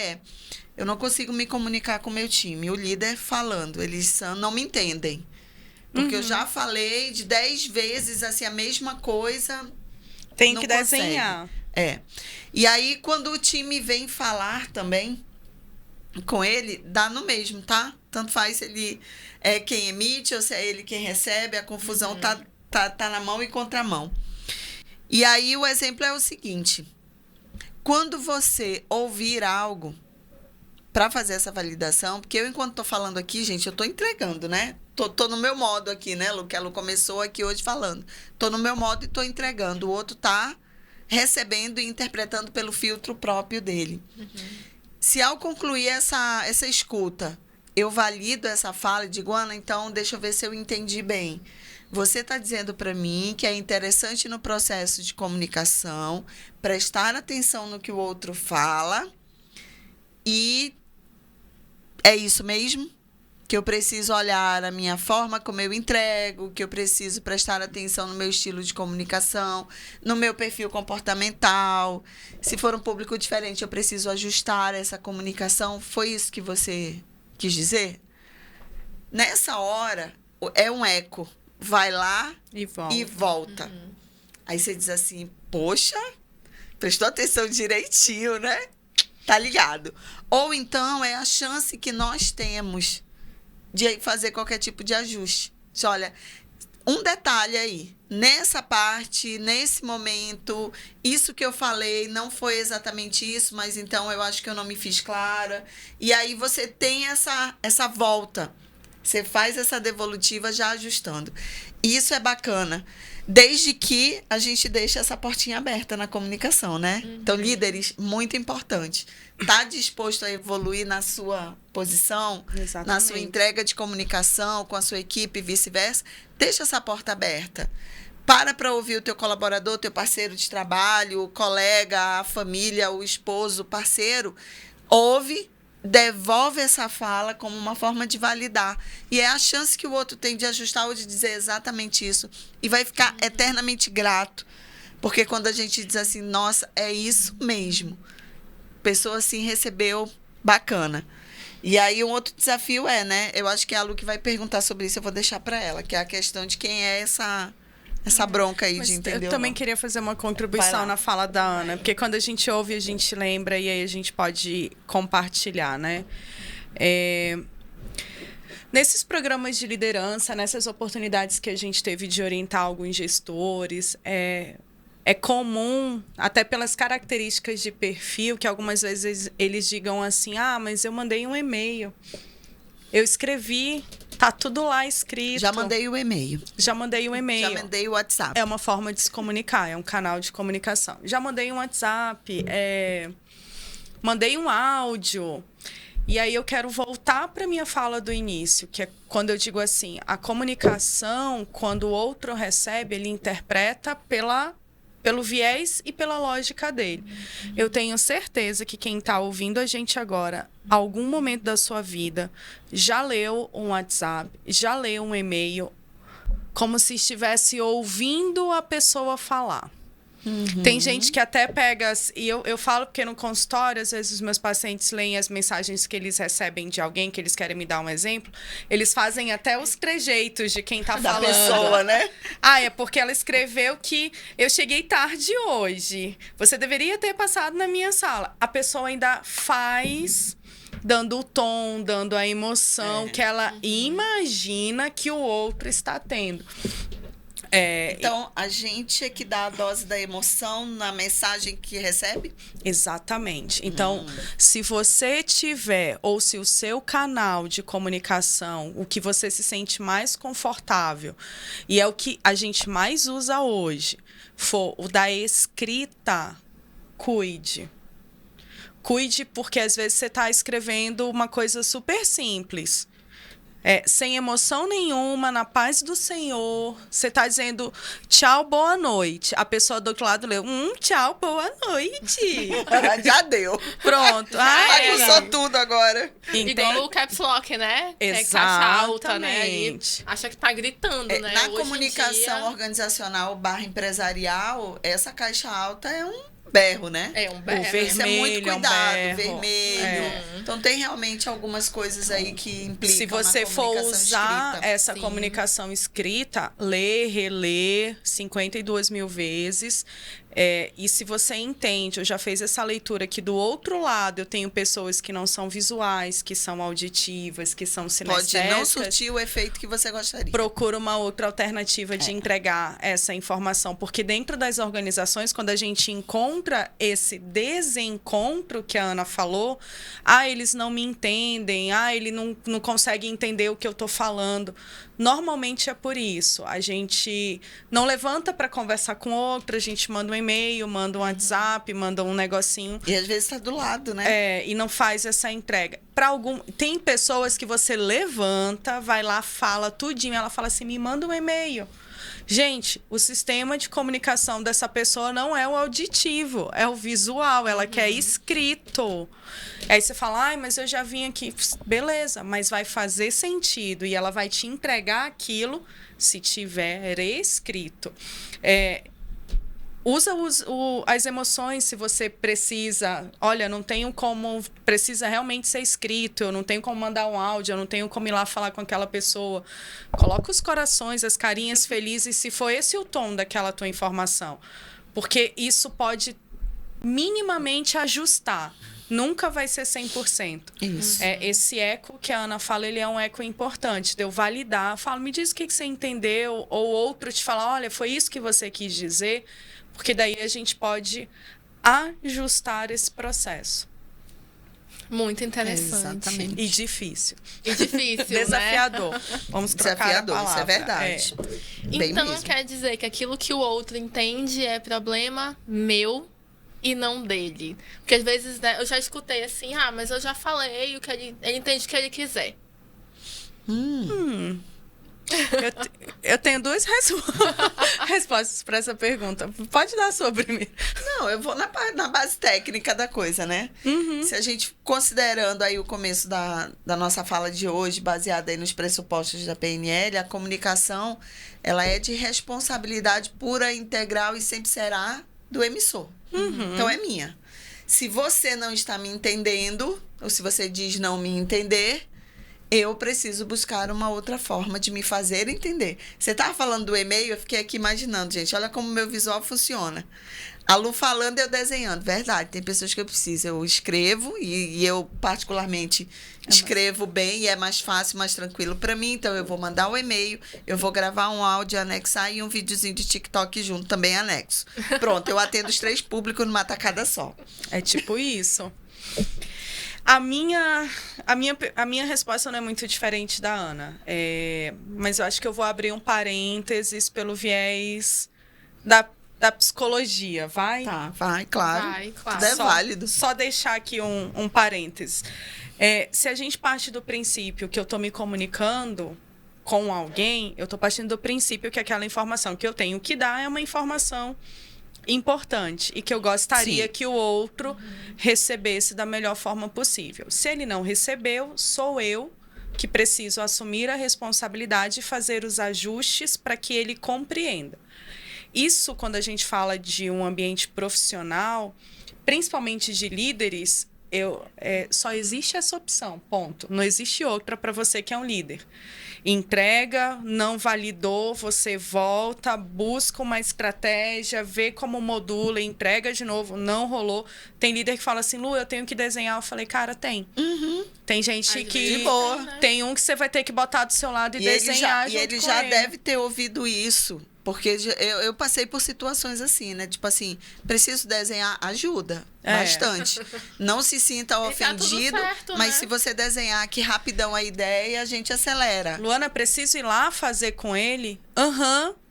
eu não consigo me comunicar com o meu time, o líder falando, eles não me entendem. Porque eu já falei de 10 vezes assim, a mesma coisa. Tem não que consegue. desenhar. E aí, quando o time vem falar também com ele, dá no mesmo, tá? Tanto faz se ele é quem emite ou se é ele quem recebe, a confusão tá na mão e contramão. E aí, o exemplo é o seguinte. Quando você ouvir algo para fazer essa validação, porque eu, enquanto tô falando aqui, gente, eu tô entregando, né? Tô no meu modo aqui, né, Lu? Que a Lu começou aqui hoje falando. Tô no meu modo e tô entregando. O outro tá recebendo e interpretando pelo filtro próprio dele. Se ao concluir essa escuta, eu valido essa fala e digo, Ana, então deixa eu ver se eu entendi bem. Você está dizendo para mim que é interessante no processo de comunicação prestar atenção no que o outro fala e é isso mesmo? Que eu preciso olhar a minha forma como eu entrego, que eu preciso prestar atenção no meu estilo de comunicação, no meu perfil comportamental. Se for um público diferente, eu preciso ajustar essa comunicação. Foi isso que você quis dizer? Nessa hora, é um eco. Vai lá e volta. Aí você diz assim, poxa, prestou atenção direitinho, né? Tá ligado. Ou então, é a chance que nós temos de fazer qualquer tipo de ajuste. Olha, um detalhe aí. Nessa parte, nesse momento, isso que eu falei não foi exatamente isso, mas então eu acho que eu não me fiz clara. E aí você tem essa volta. Você faz essa devolutiva já ajustando. Isso é bacana. Desde que a gente deixe essa portinha aberta na comunicação, né? Então, líderes, muito importante. Tá disposto a evoluir na sua posição, Exatamente. na sua entrega de comunicação com a sua equipe e vice-versa? Deixa essa porta aberta. Para ouvir o teu colaborador, teu parceiro de trabalho, o colega, a família, o esposo, o parceiro. Ouve, devolve essa fala como uma forma de validar. E é a chance que o outro tem de ajustar ou de dizer exatamente isso. E vai ficar eternamente grato. Porque quando a gente diz assim, nossa, é isso mesmo. A pessoa assim recebeu, bacana. E aí um outro desafio né? Eu acho que é a Lu que vai perguntar sobre isso, eu vou deixar para ela, que é a questão de quem é essa bronca aí. Mas de entender. Eu também queria fazer uma contribuição na fala da Ana, porque quando a gente ouve, a gente lembra e aí a gente pode compartilhar, né? Nesses programas de liderança, nessas oportunidades que a gente teve de orientar alguns gestores, é comum, até pelas características de perfil, que algumas vezes eles digam assim, mas eu mandei um e-mail, eu escrevi Tá tudo lá escrito. Já mandei o e-mail. Já mandei o e-mail. Já mandei o WhatsApp. É uma forma de se comunicar, é um canal de comunicação. Já mandei um WhatsApp, mandei um áudio. E aí eu quero voltar para minha fala do início, que é quando eu digo assim, a comunicação, quando o outro recebe, ele interpreta pelo viés e pela lógica dele. Eu tenho certeza que quem está ouvindo a gente agora, algum momento da sua vida, já leu um WhatsApp, já leu um e-mail, como se estivesse ouvindo a pessoa falar. Tem gente que até pega, e eu falo porque no consultório, às vezes os meus pacientes leem as mensagens que eles recebem de alguém, que eles querem me dar um exemplo, eles fazem até os trejeitos de quem tá Da falando. pessoa, né? É porque ela escreveu que eu cheguei tarde hoje. Você deveria ter passado na minha sala. A pessoa ainda faz dando o tom, dando a emoção que ela imagina que o outro está tendo. Então, a gente é que dá a dose da emoção na mensagem que recebe? Exatamente. Então, se você tiver, ou se o seu canal de comunicação, o que você se sente mais confortável, e é o que a gente mais usa hoje, for o da escrita, cuide. Cuide, porque às vezes você está escrevendo uma coisa super simples. Sem emoção nenhuma, na paz do Senhor. Você está dizendo tchau, boa noite. A pessoa do outro lado leu, tchau, boa noite. Já deu. Pronto. Bagunçou tudo agora. Igual o caps lock, né? Exatamente. Caixa alta, né? Aí acha que tá gritando, né? Na Hoje em comunicação dia, organizacional / empresarial, essa caixa alta é um berro, né? é um berro. vermelho. Isso é muito é um cuidado, berro. vermelho. Então tem realmente algumas coisas aí que implicam Se você na for comunicação usar escrita. essa Sim. comunicação escrita, lê, relê 52 mil vezes. E se você entende, eu já fiz essa leitura que do outro lado eu tenho pessoas que não são visuais, que são auditivas, que são Pode cinestésicas. não surtir o efeito que você gostaria. Procura uma outra alternativa de entregar essa informação. Porque dentro das organizações, quando a gente encontra esse desencontro que a Ana falou, eles não me entendem, ele não consegue entender o que eu estou falando. Normalmente é por isso. A gente não levanta para conversar com outra, a gente manda um e-mail, manda um WhatsApp, manda um negocinho. E às vezes está do lado, né? E não faz essa entrega. Tem pessoas que você levanta, vai lá, fala tudinho, ela fala assim, me manda um e-mail. Gente, o sistema de comunicação dessa pessoa não é o auditivo, é o visual, ela quer escrito. Aí você fala, mas eu já vim aqui. Beleza, mas vai fazer sentido e ela vai te entregar aquilo se tiver escrito. Usa as emoções se você precisa. Olha, não tenho como. Precisa realmente ser escrito. Eu não tenho como mandar um áudio. Eu não tenho como ir lá falar com aquela pessoa. Coloca os corações, as carinhas felizes, se for esse o tom daquela tua informação. Porque isso pode minimamente ajustar. Nunca vai ser 100%. Isso. Esse eco que a Ana fala, ele é um eco importante. De eu validar. Falo, me diz o que você entendeu. Ou outro te fala, olha, foi isso que você quis dizer. Porque daí a gente pode ajustar esse processo. Muito interessante. Exatamente. E difícil. E difícil, Desafiador. Vamos trocar Desafiador, a palavra. isso é verdade. Bem Então, mesmo. quer dizer que aquilo que o outro entende é problema meu e não dele. Porque às vezes, né, eu já escutei assim, mas eu já falei o que ele entende o que ele quiser. Eu tenho duas respostas para essa pergunta. Pode dar a sua primeiro. Não, eu vou na base técnica da coisa, né? Se a gente, considerando aí o começo da nossa fala de hoje, baseada aí nos pressupostos da PNL, a comunicação, ela é de responsabilidade pura, integral e sempre será do emissor. Então, é minha. Se você não está me entendendo, ou se você diz não me entender, eu preciso buscar uma outra forma de me fazer entender. Você estava falando do e-mail, eu fiquei aqui imaginando, gente, olha como o meu visual funciona. A Lu falando e eu desenhando. Verdade, tem pessoas que eu preciso. Eu escrevo e eu, particularmente, escrevo bem e é mais fácil, mais tranquilo para mim. Então, eu vou mandar um e-mail, eu vou gravar um áudio, anexar e um videozinho de TikTok junto também anexo. Pronto, eu atendo os 3 públicos numa tacada só. É tipo isso. A minha resposta não é muito diferente da Ana. Mas eu acho que eu vou abrir um parênteses pelo viés da psicologia, vai? Tá, vai, claro. Vai, claro. Tudo é válido. Só deixar aqui um parênteses. Se a gente parte do princípio que eu estou me comunicando com alguém, eu estou partindo do princípio que aquela informação que eu tenho que dar é uma informação importante e que eu gostaria que o outro recebesse da melhor forma possível. Se ele não recebeu, sou eu que preciso assumir a responsabilidade e fazer os ajustes para que ele compreenda. Isso, quando a gente fala de um ambiente profissional, principalmente de líderes, só existe essa opção, ponto. Não existe outra para você que é um líder. Entrega, não validou, você volta, busca uma estratégia, vê como modula, entrega de novo, não rolou. Tem líder que fala assim, Lu, eu tenho que desenhar. Eu falei, cara, tem. Tem gente que... De boa. Tem um que você vai ter que botar do seu lado e desenhar junto com ele. E ele já deve ter ouvido isso. Porque eu passei por situações assim, né? Tipo assim, preciso desenhar, ajuda bastante. Não se sinta ofendido, tá certo, mas né? se você desenhar aqui rapidão a ideia, a gente acelera. Luana, preciso ir lá fazer com ele?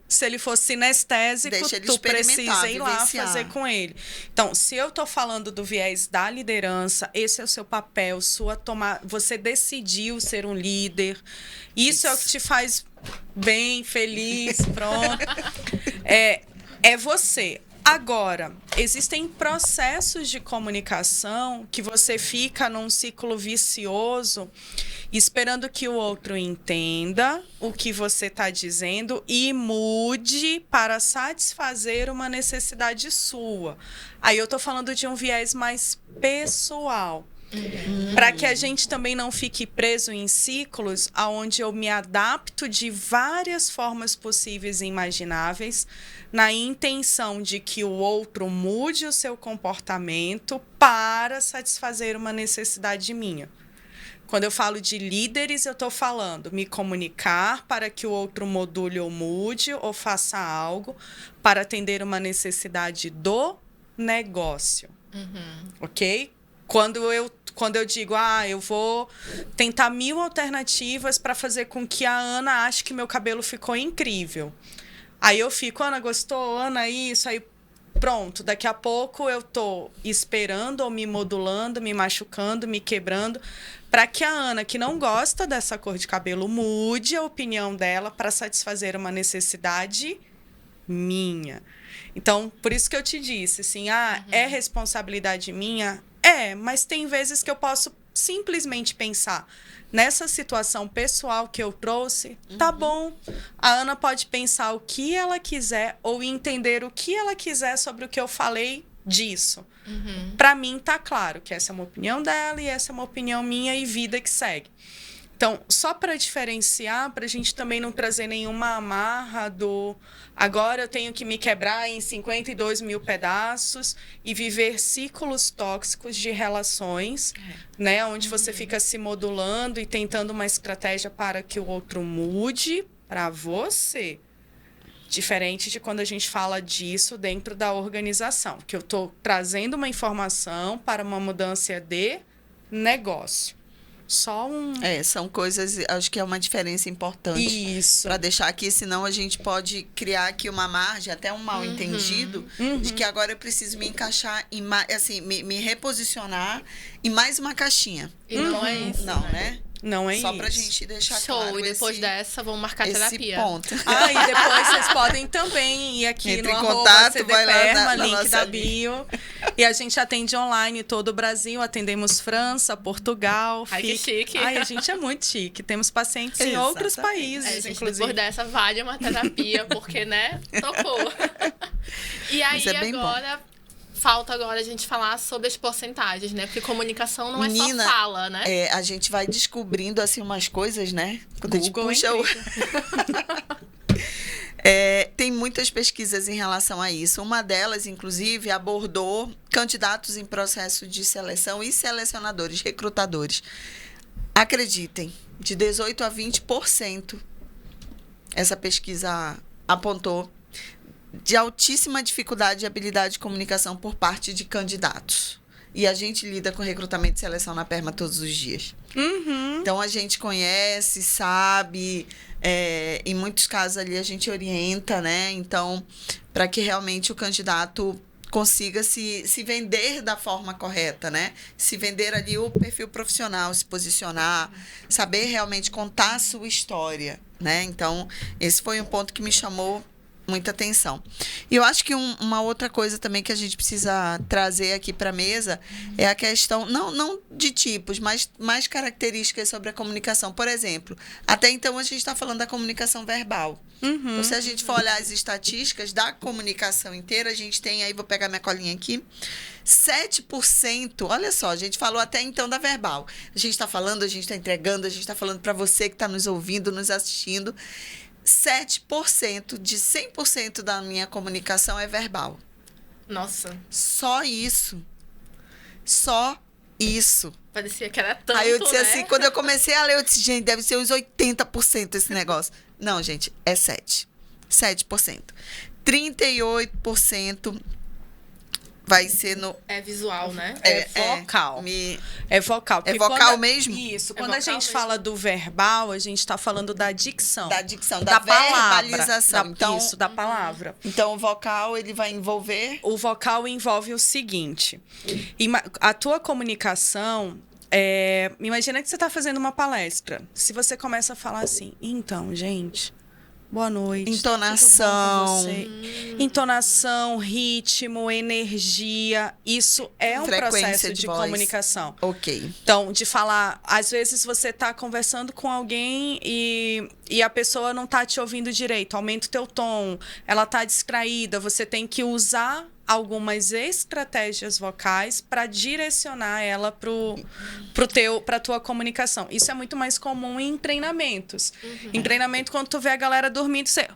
Se ele for sinestésico, Deixa ele tu experimentar, precisa ir lá vivenciar. fazer com ele. Então, se eu tô falando do viés da liderança, esse é o seu papel, você decidiu ser um líder. Isso é o que te faz bem, feliz, pronto. É você. Agora, existem processos de comunicação que você fica num ciclo vicioso esperando que o outro entenda o que você está dizendo e mude para satisfazer uma necessidade sua. Aí eu estou falando de um viés mais pessoal. Para que a gente também não fique preso em ciclos onde eu me adapto de várias formas possíveis e imagináveis na intenção de que o outro mude o seu comportamento para satisfazer uma necessidade minha. Quando eu falo de líderes, eu estou falando me comunicar para que o outro module ou mude ou faça algo para atender uma necessidade do negócio. Ok? Quando eu digo, eu vou tentar 1000 alternativas para fazer com que a Ana ache que meu cabelo ficou incrível. Aí eu fico, Ana, gostou? Ana, isso? Aí pronto, daqui a pouco eu tô esperando ou me modulando, me machucando, me quebrando, para que a Ana, que não gosta dessa cor de cabelo, mude a opinião dela para satisfazer uma necessidade minha. Então, por isso que eu te disse, assim, é responsabilidade minha? Mas tem vezes que eu posso simplesmente pensar nessa situação pessoal que eu trouxe, tá bom. A Ana pode pensar o que ela quiser ou entender o que ela quiser sobre o que eu falei disso. Para mim tá claro que essa é uma opinião dela e essa é uma opinião minha e vida que segue. Então, só para diferenciar, para a gente também não trazer nenhuma amarra do agora eu tenho que me quebrar em 52 mil pedaços e viver ciclos tóxicos de relações, né? Onde você fica se modulando e tentando uma estratégia para que o outro mude para você. Diferente de quando a gente fala disso dentro da organização, que eu estou trazendo uma informação para uma mudança de negócio. São coisas, acho que é uma diferença importante. Isso. Para deixar aqui, senão a gente pode criar aqui uma margem, até um mal entendido, de que agora eu preciso me encaixar, assim, me reposicionar em mais uma caixinha. E não é isso. Não, né? Não é Só isso. pra gente deixar Show, claro e depois dessa, vamos marcar esse terapia. ponto. E depois vocês podem também ir aqui Entre no em contato, @CDPerma, vai lá na link nossa da bio. E a gente atende online todo o Brasil, atendemos França, Portugal. Ai, que chique. A gente é muito chique. Temos pacientes em outros países, Gente, inclusive. depois dessa, vale uma terapia, porque, né, tocou. E aí, é bem agora... Falta agora a gente falar sobre as porcentagens, né? Porque comunicação não Menina, é só fala, né? A gente vai descobrindo, assim, umas coisas, né? Quando Google a gente puxa tem muitas pesquisas em relação a isso. Uma delas, inclusive, abordou candidatos em processo de seleção e selecionadores, recrutadores. Acreditem, de 18% a 20%, essa pesquisa apontou, de altíssima dificuldade e habilidade de comunicação por parte de candidatos. E a gente lida com recrutamento e seleção na Perma todos os dias. Então, a gente conhece, sabe, em muitos casos ali a gente orienta, né? Então, para que realmente o candidato consiga se vender da forma correta, né? Se vender ali o perfil profissional, se posicionar, saber realmente contar a sua história, né? Então, esse foi um ponto que me chamou muita atenção. E eu acho que uma outra coisa também que a gente precisa trazer aqui para a mesa é a questão, não de tipos, mas mais características sobre a comunicação. Por exemplo, até então a gente está falando da comunicação verbal. Então, se a gente for olhar as estatísticas da comunicação inteira, a gente tem aí, vou pegar minha colinha aqui, 7%, olha só, a gente falou até então da verbal. A gente está falando, a gente está entregando, a gente está falando para você que está nos ouvindo, nos assistindo. 7% de 100% da minha comunicação é verbal. Nossa. Só isso. Só isso. Parecia que era tanto, Aí eu disse né? assim, quando eu comecei a ler, eu disse, gente, deve ser uns 80% esse negócio. Não, gente, é 7%. 7%. 38% vai ser no... É visual, né? É vocal. É vocal. É Porque vocal mesmo? Isso. É Quando a vocal gente mesmo. fala do verbal, a gente está falando da dicção. Da dicção, da palavra, verbalização. Isso, da palavra. Então, o vocal, ele vai envolver... O vocal envolve o seguinte. A tua comunicação... imagina que você está fazendo uma palestra. Se você começa a falar assim, então, gente, boa noite. Entonação. Tudo bom com você? Entonação, ritmo, energia. Isso é um Frequência processo de de voz. comunicação. Ok. Então, de falar, às vezes você está conversando com alguém e a pessoa não está te ouvindo direito. Aumenta o teu tom, ela está distraída. Você tem que usar algumas estratégias vocais para direcionar ela para a tua comunicação. Isso é muito mais comum em treinamentos. Em treinamento, quando tu vê a galera dormindo, você,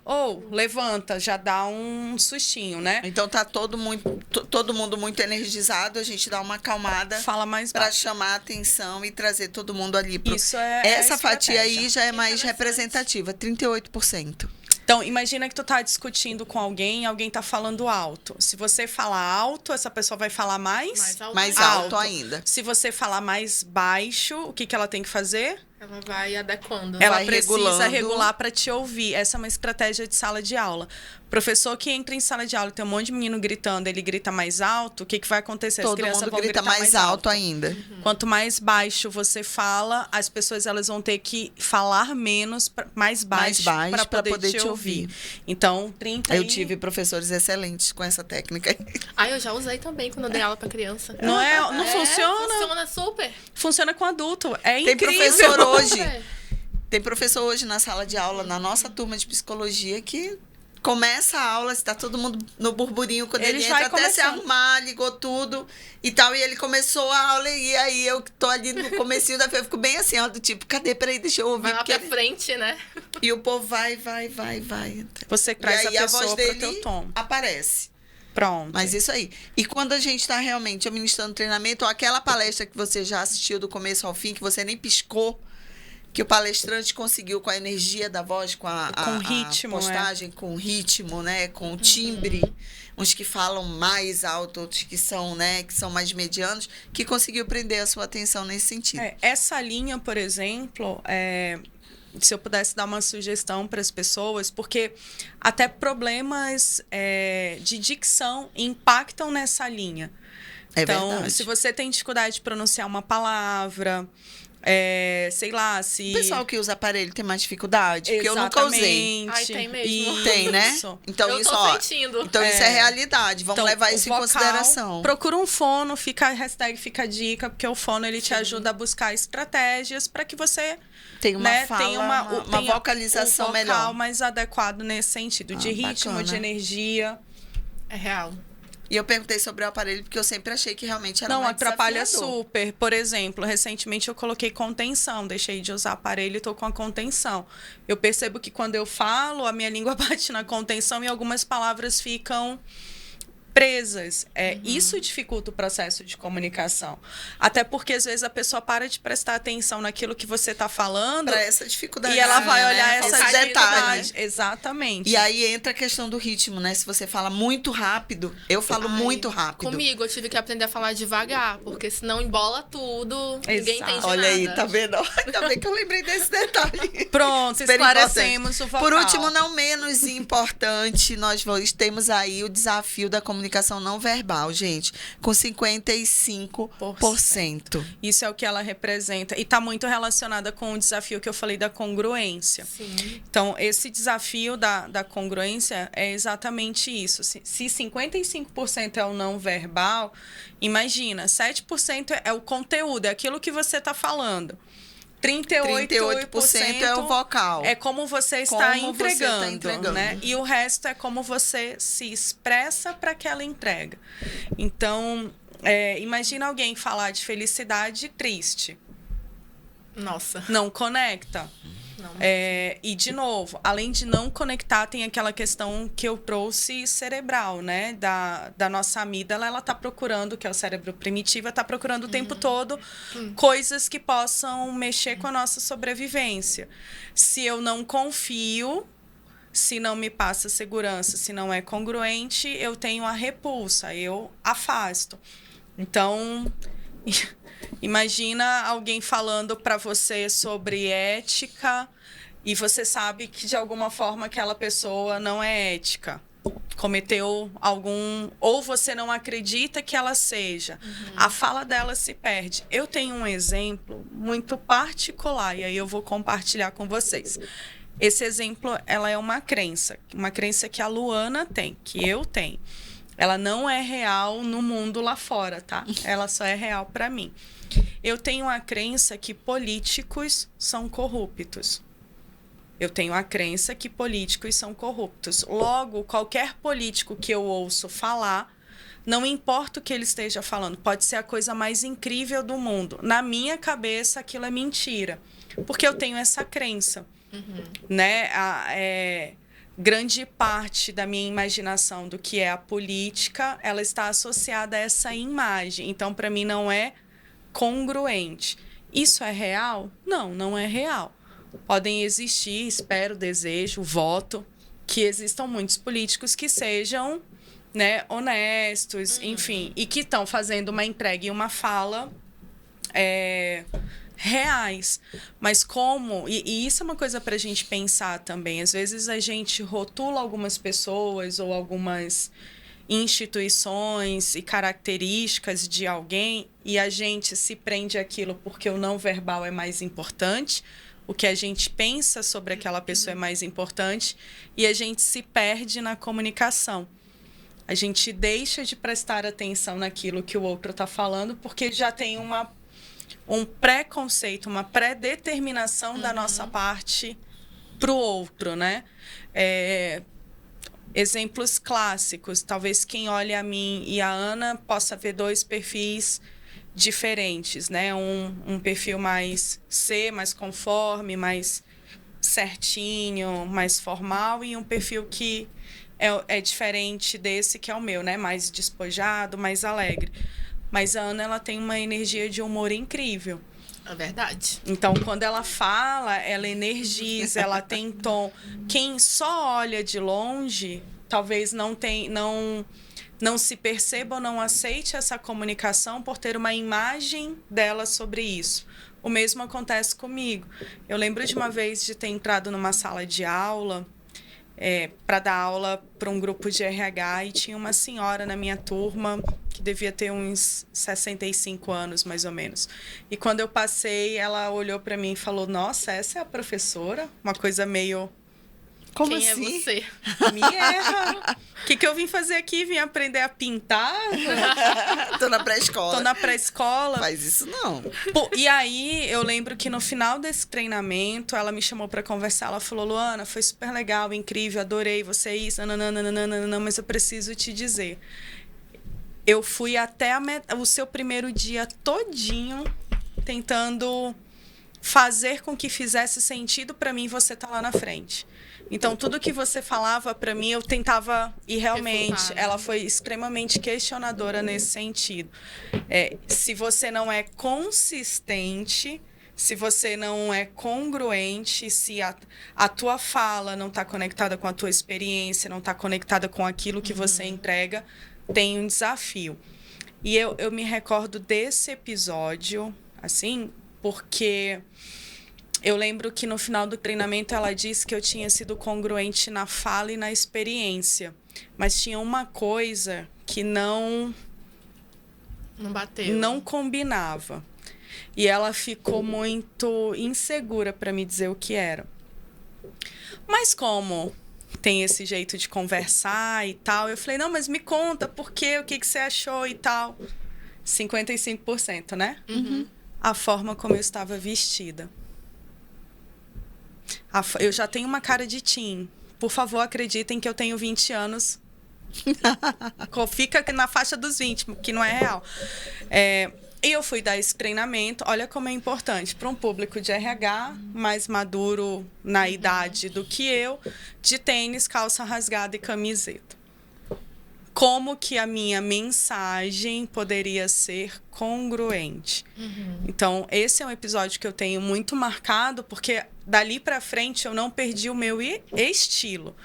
levanta, já dá um sustinho, né? Então tá todo mundo muito energizado, a gente dá uma acalmada Fala mais para baixo. chamar a atenção e trazer todo mundo ali pro... Isso é Essa a fatia aí estratégia. já é mais Interessante. representativa, 38%. Então, imagina que tu tá discutindo com alguém tá falando alto. Se você falar alto, essa pessoa vai falar mais Mais ainda. alto ainda. Se você falar mais baixo, o que ela tem que fazer? Ela vai adequando. Ela Vai precisa regulando. regular para te ouvir. Essa é uma estratégia de sala de aula. Professor que entra em sala de aula e tem um monte de menino gritando, ele grita mais alto, o que vai acontecer? As Todo crianças mundo vão grita gritar mais alto ainda. Quanto mais baixo você fala, as pessoas elas vão ter que falar menos, mais baixo para poder te ouvir. Então, 30 Eu tive professores excelentes com essa técnica aí. Eu já usei também quando eu dei aula pra criança. Não funciona? Funciona super. Funciona com adulto. É Tem incrível. professor hoje. Super. Tem professor hoje na sala de aula, na nossa turma de psicologia, que começa a aula, está todo mundo no burburinho, quando ele entra até se arrumar, ligou tudo e tal, e ele começou a aula, e aí eu que tô ali no comecinho da fila, eu fico bem assim, ó, do tipo, cadê? Peraí, deixa eu ouvir. Vai lá pra frente, né? E o povo vai. Você traz e aí a a voz pessoa pro dele teu tom. aparece. Pronto. Mas isso aí. E quando a gente está realmente administrando treinamento, ou aquela palestra que você já assistiu do começo ao fim, que você nem piscou, que o palestrante conseguiu com a energia da voz, com Com ritmo, a postagem, com o ritmo, né? Com o timbre. Uns que falam mais alto, outros que são, né, que são mais medianos, que conseguiu prender a sua atenção nesse sentido. Essa linha, por exemplo, se eu pudesse dar uma sugestão para as pessoas, porque até problemas de dicção impactam nessa linha. Então, verdade. se você tem dificuldade de pronunciar uma palavra, sei lá, se... O pessoal que usa aparelho tem mais dificuldade, porque eu nunca usei. Ai, tem mesmo. Tem, né? Então Eu isso, tô ó. sentindo. Então isso é realidade. Vamos levar isso em vocal, consideração. Procura um fono, fica a dica, porque o fono ele te ajuda a buscar estratégias para que você Tem uma fala, tenha uma vocalização um vocal melhor. mais adequado nesse sentido, de ritmo, bacana. de energia. É real. E eu perguntei sobre o aparelho porque eu sempre achei que realmente era Não, mais atrapalha desafiador. super. Por exemplo, recentemente eu coloquei contenção, deixei de usar aparelho e tô com a contenção. Eu percebo que quando eu falo, a minha língua bate na contenção e algumas palavras ficam presas. Isso dificulta o processo de comunicação. Até porque, às vezes, a pessoa para de prestar atenção naquilo que você está falando. Para essa dificuldade. E ela vai olhar né? essa detalhe. Exatamente. E aí entra a questão do ritmo, né? Se você fala muito rápido, eu falo muito rápido. Comigo, eu tive que aprender a falar devagar, porque senão embola tudo, ninguém entende nada. Olha aí, tá vendo? Ainda bem que eu lembrei desse detalhe. Pronto, esclarecemos o vocal. Por último, não menos importante, nós temos aí o desafio da comunicação não verbal, gente, com 55%. Isso é o que ela representa. E está muito relacionada com o desafio que eu falei da congruência. Sim. Então, esse desafio da congruência é exatamente isso. Se 55% é o não verbal, imagina, 7% é o conteúdo, é aquilo que você está falando. 38% é o vocal. É como você está entregando, né? E o resto é como você se expressa para aquela entrega. Então, imagina alguém falar de felicidade triste. Nossa. Não conecta. Não. E, de novo, além de não conectar, tem aquela questão que eu trouxe cerebral, né? Da nossa amígdala, ela está procurando, que é o cérebro primitivo, está procurando o tempo todo coisas que possam mexer com a nossa sobrevivência. Se eu não confio, se não me passa segurança, se não é congruente, eu tenho a repulsa, eu afasto. Então, imagina alguém falando para você sobre ética e você sabe que, de alguma forma, aquela pessoa não é ética. Cometeu algum... Ou você não acredita que ela seja. A fala dela se perde. Eu tenho um exemplo muito particular e aí eu vou compartilhar com vocês. Esse exemplo, ela é uma crença que a Luana tem, que eu tenho. Ela não é real no mundo lá fora, tá? Ela só é real para mim. Eu tenho a crença que políticos são corruptos. Eu tenho a crença que políticos são corruptos. Logo, qualquer político que eu ouço falar, não importa o que ele esteja falando, pode ser a coisa mais incrível do mundo. Na minha cabeça, aquilo é mentira. Porque eu tenho essa crença. Né? Grande parte da minha imaginação do que é a política, ela está associada a essa imagem. Então, para mim, não é congruente. Isso é real? Não, não é real. Podem existir, espero, desejo, voto, que existam muitos políticos que sejam, né, honestos, enfim, e que estão fazendo uma entrega e uma fala reais. Mas como... E isso é uma coisa para a gente pensar também. Às vezes a gente rotula algumas pessoas ou algumas instituições e características de alguém e a gente se prende àquilo porque o não verbal é mais importante, o que a gente pensa sobre aquela pessoa é mais importante e a gente se perde na comunicação. A gente deixa de prestar atenção naquilo que o outro está falando porque já tem um preconceito, uma pré-determinação da nossa parte para o outro, né? Exemplos clássicos. Talvez quem olhe a mim e a Ana possa ver dois perfis diferentes, né? Um perfil mais mais conforme, mais certinho, mais formal, e um perfil que é diferente desse que é o meu, né? Mais despojado, mais alegre. Mas a Ana, ela tem uma energia de humor incrível. É verdade. Então, quando ela fala, ela energiza, ela tem tom. Quem só olha de longe, talvez não se perceba ou não aceite essa comunicação por ter uma imagem dela sobre isso. O mesmo acontece comigo. Eu lembro de uma vez de ter entrado numa sala de aula para dar aula para um grupo de RH e tinha uma senhora na minha turma que devia ter uns 65 anos, mais ou menos. E quando eu passei, ela olhou para mim e falou: "Nossa, essa é a professora?" Uma coisa meio... Como Quem assim? é você? Me erra. O que eu vim fazer aqui? Vim aprender a pintar? Tô na pré-escola. Tô na pré-escola. Faz isso não. E aí, eu lembro que no final desse treinamento, ela me chamou para conversar. Ela falou: "Luana, foi super legal, incrível, adorei vocês, nananana, mas eu preciso te dizer. Eu fui até o seu primeiro dia todinho tentando fazer com que fizesse sentido para mim você estar lá na frente. Então, tudo que você falava para mim, eu tentava... E realmente, Refutar, né? ela foi extremamente questionadora nesse sentido. Se você não é consistente, se você não é congruente, se a tua fala não está conectada com a tua experiência, não está conectada com aquilo que você entrega, tem um desafio. E eu me recordo desse episódio, assim, porque... Eu lembro que no final do treinamento ela disse que eu tinha sido congruente na fala e na experiência. Mas tinha uma coisa que não bateu. Não combinava. E ela ficou muito insegura para me dizer o que era. Mas como tem esse jeito de conversar e tal, eu falei, não, mas me conta, por quê? O que você achou e tal? 55%, né? Uhum. A forma como eu estava vestida. Eu já tenho uma cara de teen. Por favor, acreditem que eu tenho 20 anos. Fica na faixa dos 20, que não é real. E eu fui dar esse treinamento. Olha como é importante para um público de RH mais maduro na idade do que eu, de tênis, calça rasgada e camiseta. Como que a minha mensagem poderia ser congruente? Então, esse é um episódio que eu tenho muito marcado, porque dali para frente eu não perdi o meu estilo.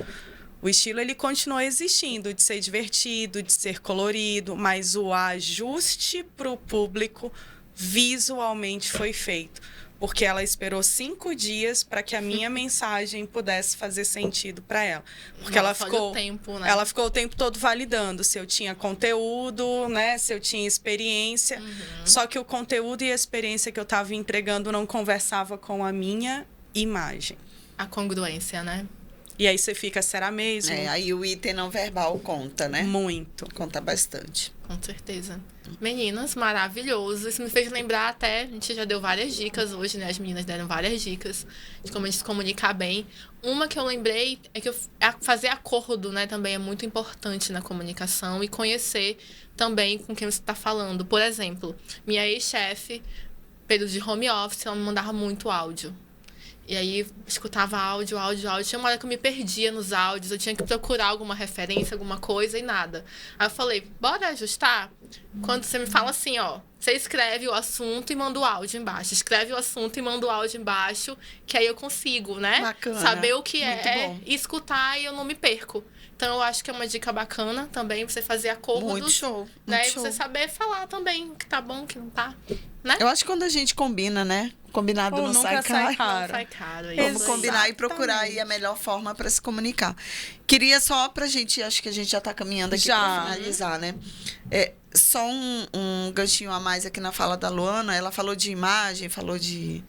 O estilo ele continua existindo, de ser divertido, de ser colorido, mas o ajuste para o público visualmente foi feito. Porque ela esperou 5 dias para que a minha mensagem pudesse fazer sentido para ela. Porque ela ficou, tempo, né? ela ficou o tempo todo validando se eu tinha conteúdo, né? Se eu tinha experiência. Só que o conteúdo e a experiência que eu estava entregando não conversava com a minha imagem. A congruência, né? E aí você fica, será mesmo? Aí o item não verbal conta, né? Muito. Conta bastante. Com certeza. Meninas, maravilhoso. Isso me fez lembrar até, a gente já deu várias dicas hoje, né? As meninas deram várias dicas de como a gente se comunicar bem. Uma que eu lembrei é que fazer acordo, né? Também é muito importante na comunicação e conhecer também com quem você está falando. Por exemplo, minha ex-chefe, período de home office, ela me mandava muito áudio. E aí, escutava áudio. Tinha uma hora que eu me perdia nos áudios. Eu tinha que procurar alguma referência, alguma coisa e nada. Aí eu falei, bora ajustar? Quando você me fala assim, ó, você escreve o assunto e manda o áudio embaixo. Escreve o assunto e manda o áudio embaixo, que aí eu consigo, né? Bacana. Saber o que Muito bom. e escutar e eu não me perco. Então, eu acho que é uma dica bacana também, você fazer acordos. Muito show. Né? Muito E show. você saber falar também o que tá bom, o que não tá. Né? Eu acho que quando a gente combina, né? Combinado não nunca sai caro. caro. Não sai caro. Vamos isso aí. combinar e procurar aí a melhor forma para se comunicar. Queria só pra gente, acho que a gente já tá caminhando aqui para finalizar, né? Só um ganchinho a mais aqui na fala da Luana. Ela falou de imagem, falou de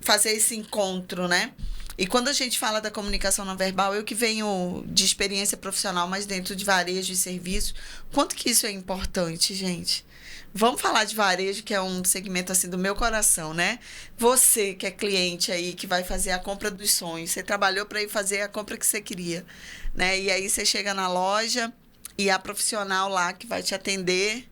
fazer esse encontro, né? E quando a gente fala da comunicação não verbal, eu que venho de experiência profissional, mas dentro de varejo e serviço, quanto que isso é importante, gente? Vamos falar de varejo, que é um segmento assim do meu coração, né? Você que é cliente aí, que vai fazer a compra dos sonhos, você trabalhou para ir fazer a compra que você queria, né? E aí você chega na loja e a profissional lá que vai te atender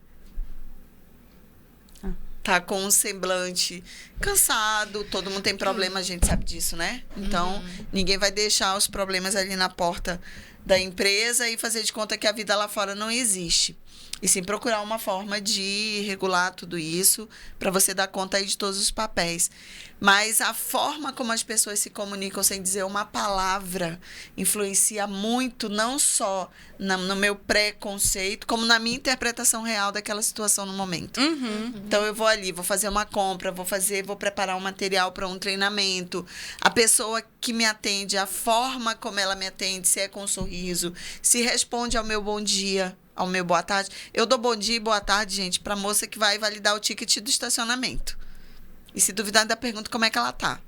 tá com um semblante cansado, todo mundo tem problema, a gente sabe disso, né? Então, ninguém vai deixar os problemas ali na porta da empresa e fazer de conta que a vida lá fora não existe. E sim procurar uma forma de regular tudo isso para você dar conta aí de todos os papéis. Mas a forma como as pessoas se comunicam sem dizer uma palavra influencia muito, não só no meu preconceito, como na minha interpretação real daquela situação no momento. Então, eu vou ali, vou fazer uma compra, vou preparar um material para um treinamento. A pessoa que me atende, a forma como ela me atende, se é com um sorriso, se responde ao meu bom dia, ao meu boa tarde. Eu dou bom dia e boa tarde, gente, para a moça que vai validar o ticket do estacionamento. E se duvidar, ainda pergunto como é que ela tá.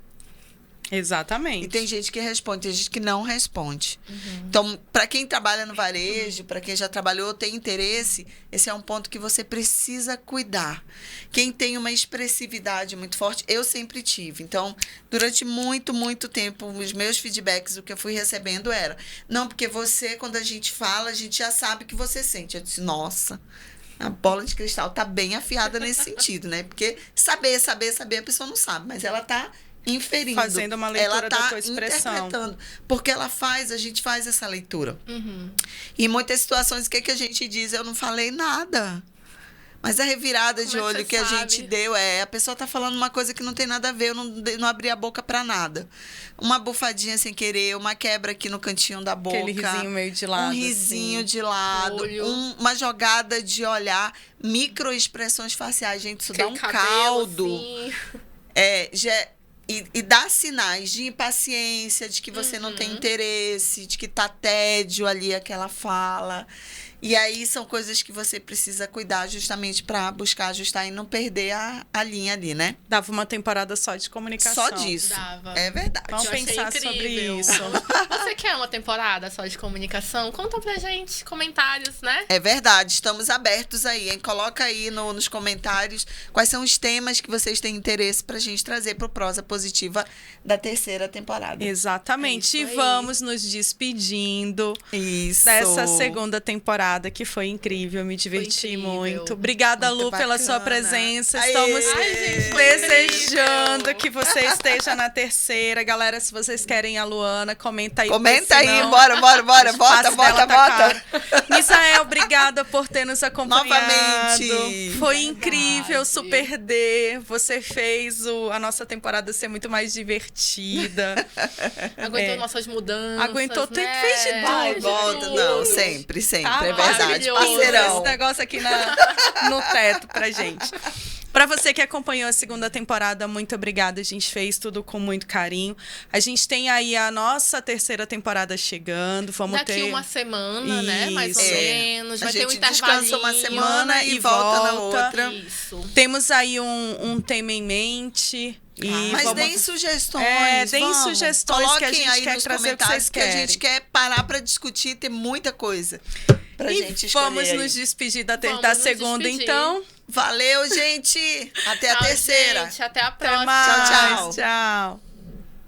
Exatamente. E tem gente que responde, tem gente que não responde. Então, para quem trabalha no varejo, para quem já trabalhou, tem interesse, esse é um ponto que você precisa cuidar. Quem tem uma expressividade muito forte, eu sempre tive. Então, durante muito, muito tempo, os meus feedbacks, o que eu fui recebendo era, não, porque você, quando a gente fala, a gente já sabe o que você sente. Eu disse, nossa, a bola de cristal tá bem afiada nesse sentido, né? Porque saber, a pessoa não sabe, mas ela tá inferindo. Fazendo uma leitura ela tá da tua expressão. Interpretando. Porque a gente faz essa leitura. E em muitas situações, o que a gente diz? Eu não falei nada. Mas a revirada de olho que a gente deu a pessoa tá falando uma coisa que não tem nada a ver, eu não abri a boca pra nada. Uma bufadinha sem querer, uma quebra aqui no cantinho da boca. Aquele risinho meio de lado. Um risinho assim. de lado, Olho. uma jogada de olhar, microexpressões faciais. Gente, isso dá um Cabelo, caldo. assim. E dá sinais de impaciência, de que você não tem interesse, de que tá tédio ali aquela fala. E aí são coisas que você precisa cuidar justamente para buscar ajustar e não perder a linha ali, né? Dava uma temporada só de comunicação. Só disso. Dava. É verdade. Vamos Eu achei pensar sobre incrível. isso. Você quer uma temporada só de comunicação? Conta pra gente, comentários, né? É verdade, estamos abertos aí, hein? Coloca aí nos comentários quais são os temas que vocês têm interesse pra gente trazer pro Prosa Positiva da 3ª temporada. Exatamente. É E isso aí. vamos nos despedindo Isso. dessa 2ª temporada, que foi incrível. Me diverti incrível. muito. Obrigada, Muito Lu, pela sua bacana. presença. Aê! Estamos Ai, gente, foi desejando incrível. que você esteja na 3ª. Galera, se vocês querem a Luana, comenta aí. Comenta porque aí, senão bora, o espaço bota. dela tá caro. Misael, obrigada por ter nos acompanhado. Novamente. Foi incrível, Verdade. Super D. Você fez a nossa temporada ser muito mais divertida. Aguentou nossas mudanças. Aguentou, né? fez de tudo. Vai, De volta. tudo. Não, sempre, Tá é verdade. maravilhoso. Parceirão. Esse negócio aqui no teto pra gente. Pra você que acompanhou a 2ª temporada, muito obrigada. A gente fez tudo com muito carinho. A gente tem aí a nossa 3ª temporada chegando. Vamos Daqui ter uma semana, né? Mais ou Isso. menos. A Vai ter um gente descansa uma intervalinho. semana e volta na outra. Isso. Temos aí um tema em mente. E Mas vamos... deem sugestões. deem vamos. sugestões que a Coloquem gente aí quer nos trazer o que comentários, vocês porque a gente querem. quer parar para discutir, tem muita coisa pra E gente escolher. vamos aí. nos despedir da Vamos da nos 2ª, despedir. então. Valeu, gente. Até a Tchau, 3ª. gente. Até a Até próxima. mais. Tchau, tchau. Tchau.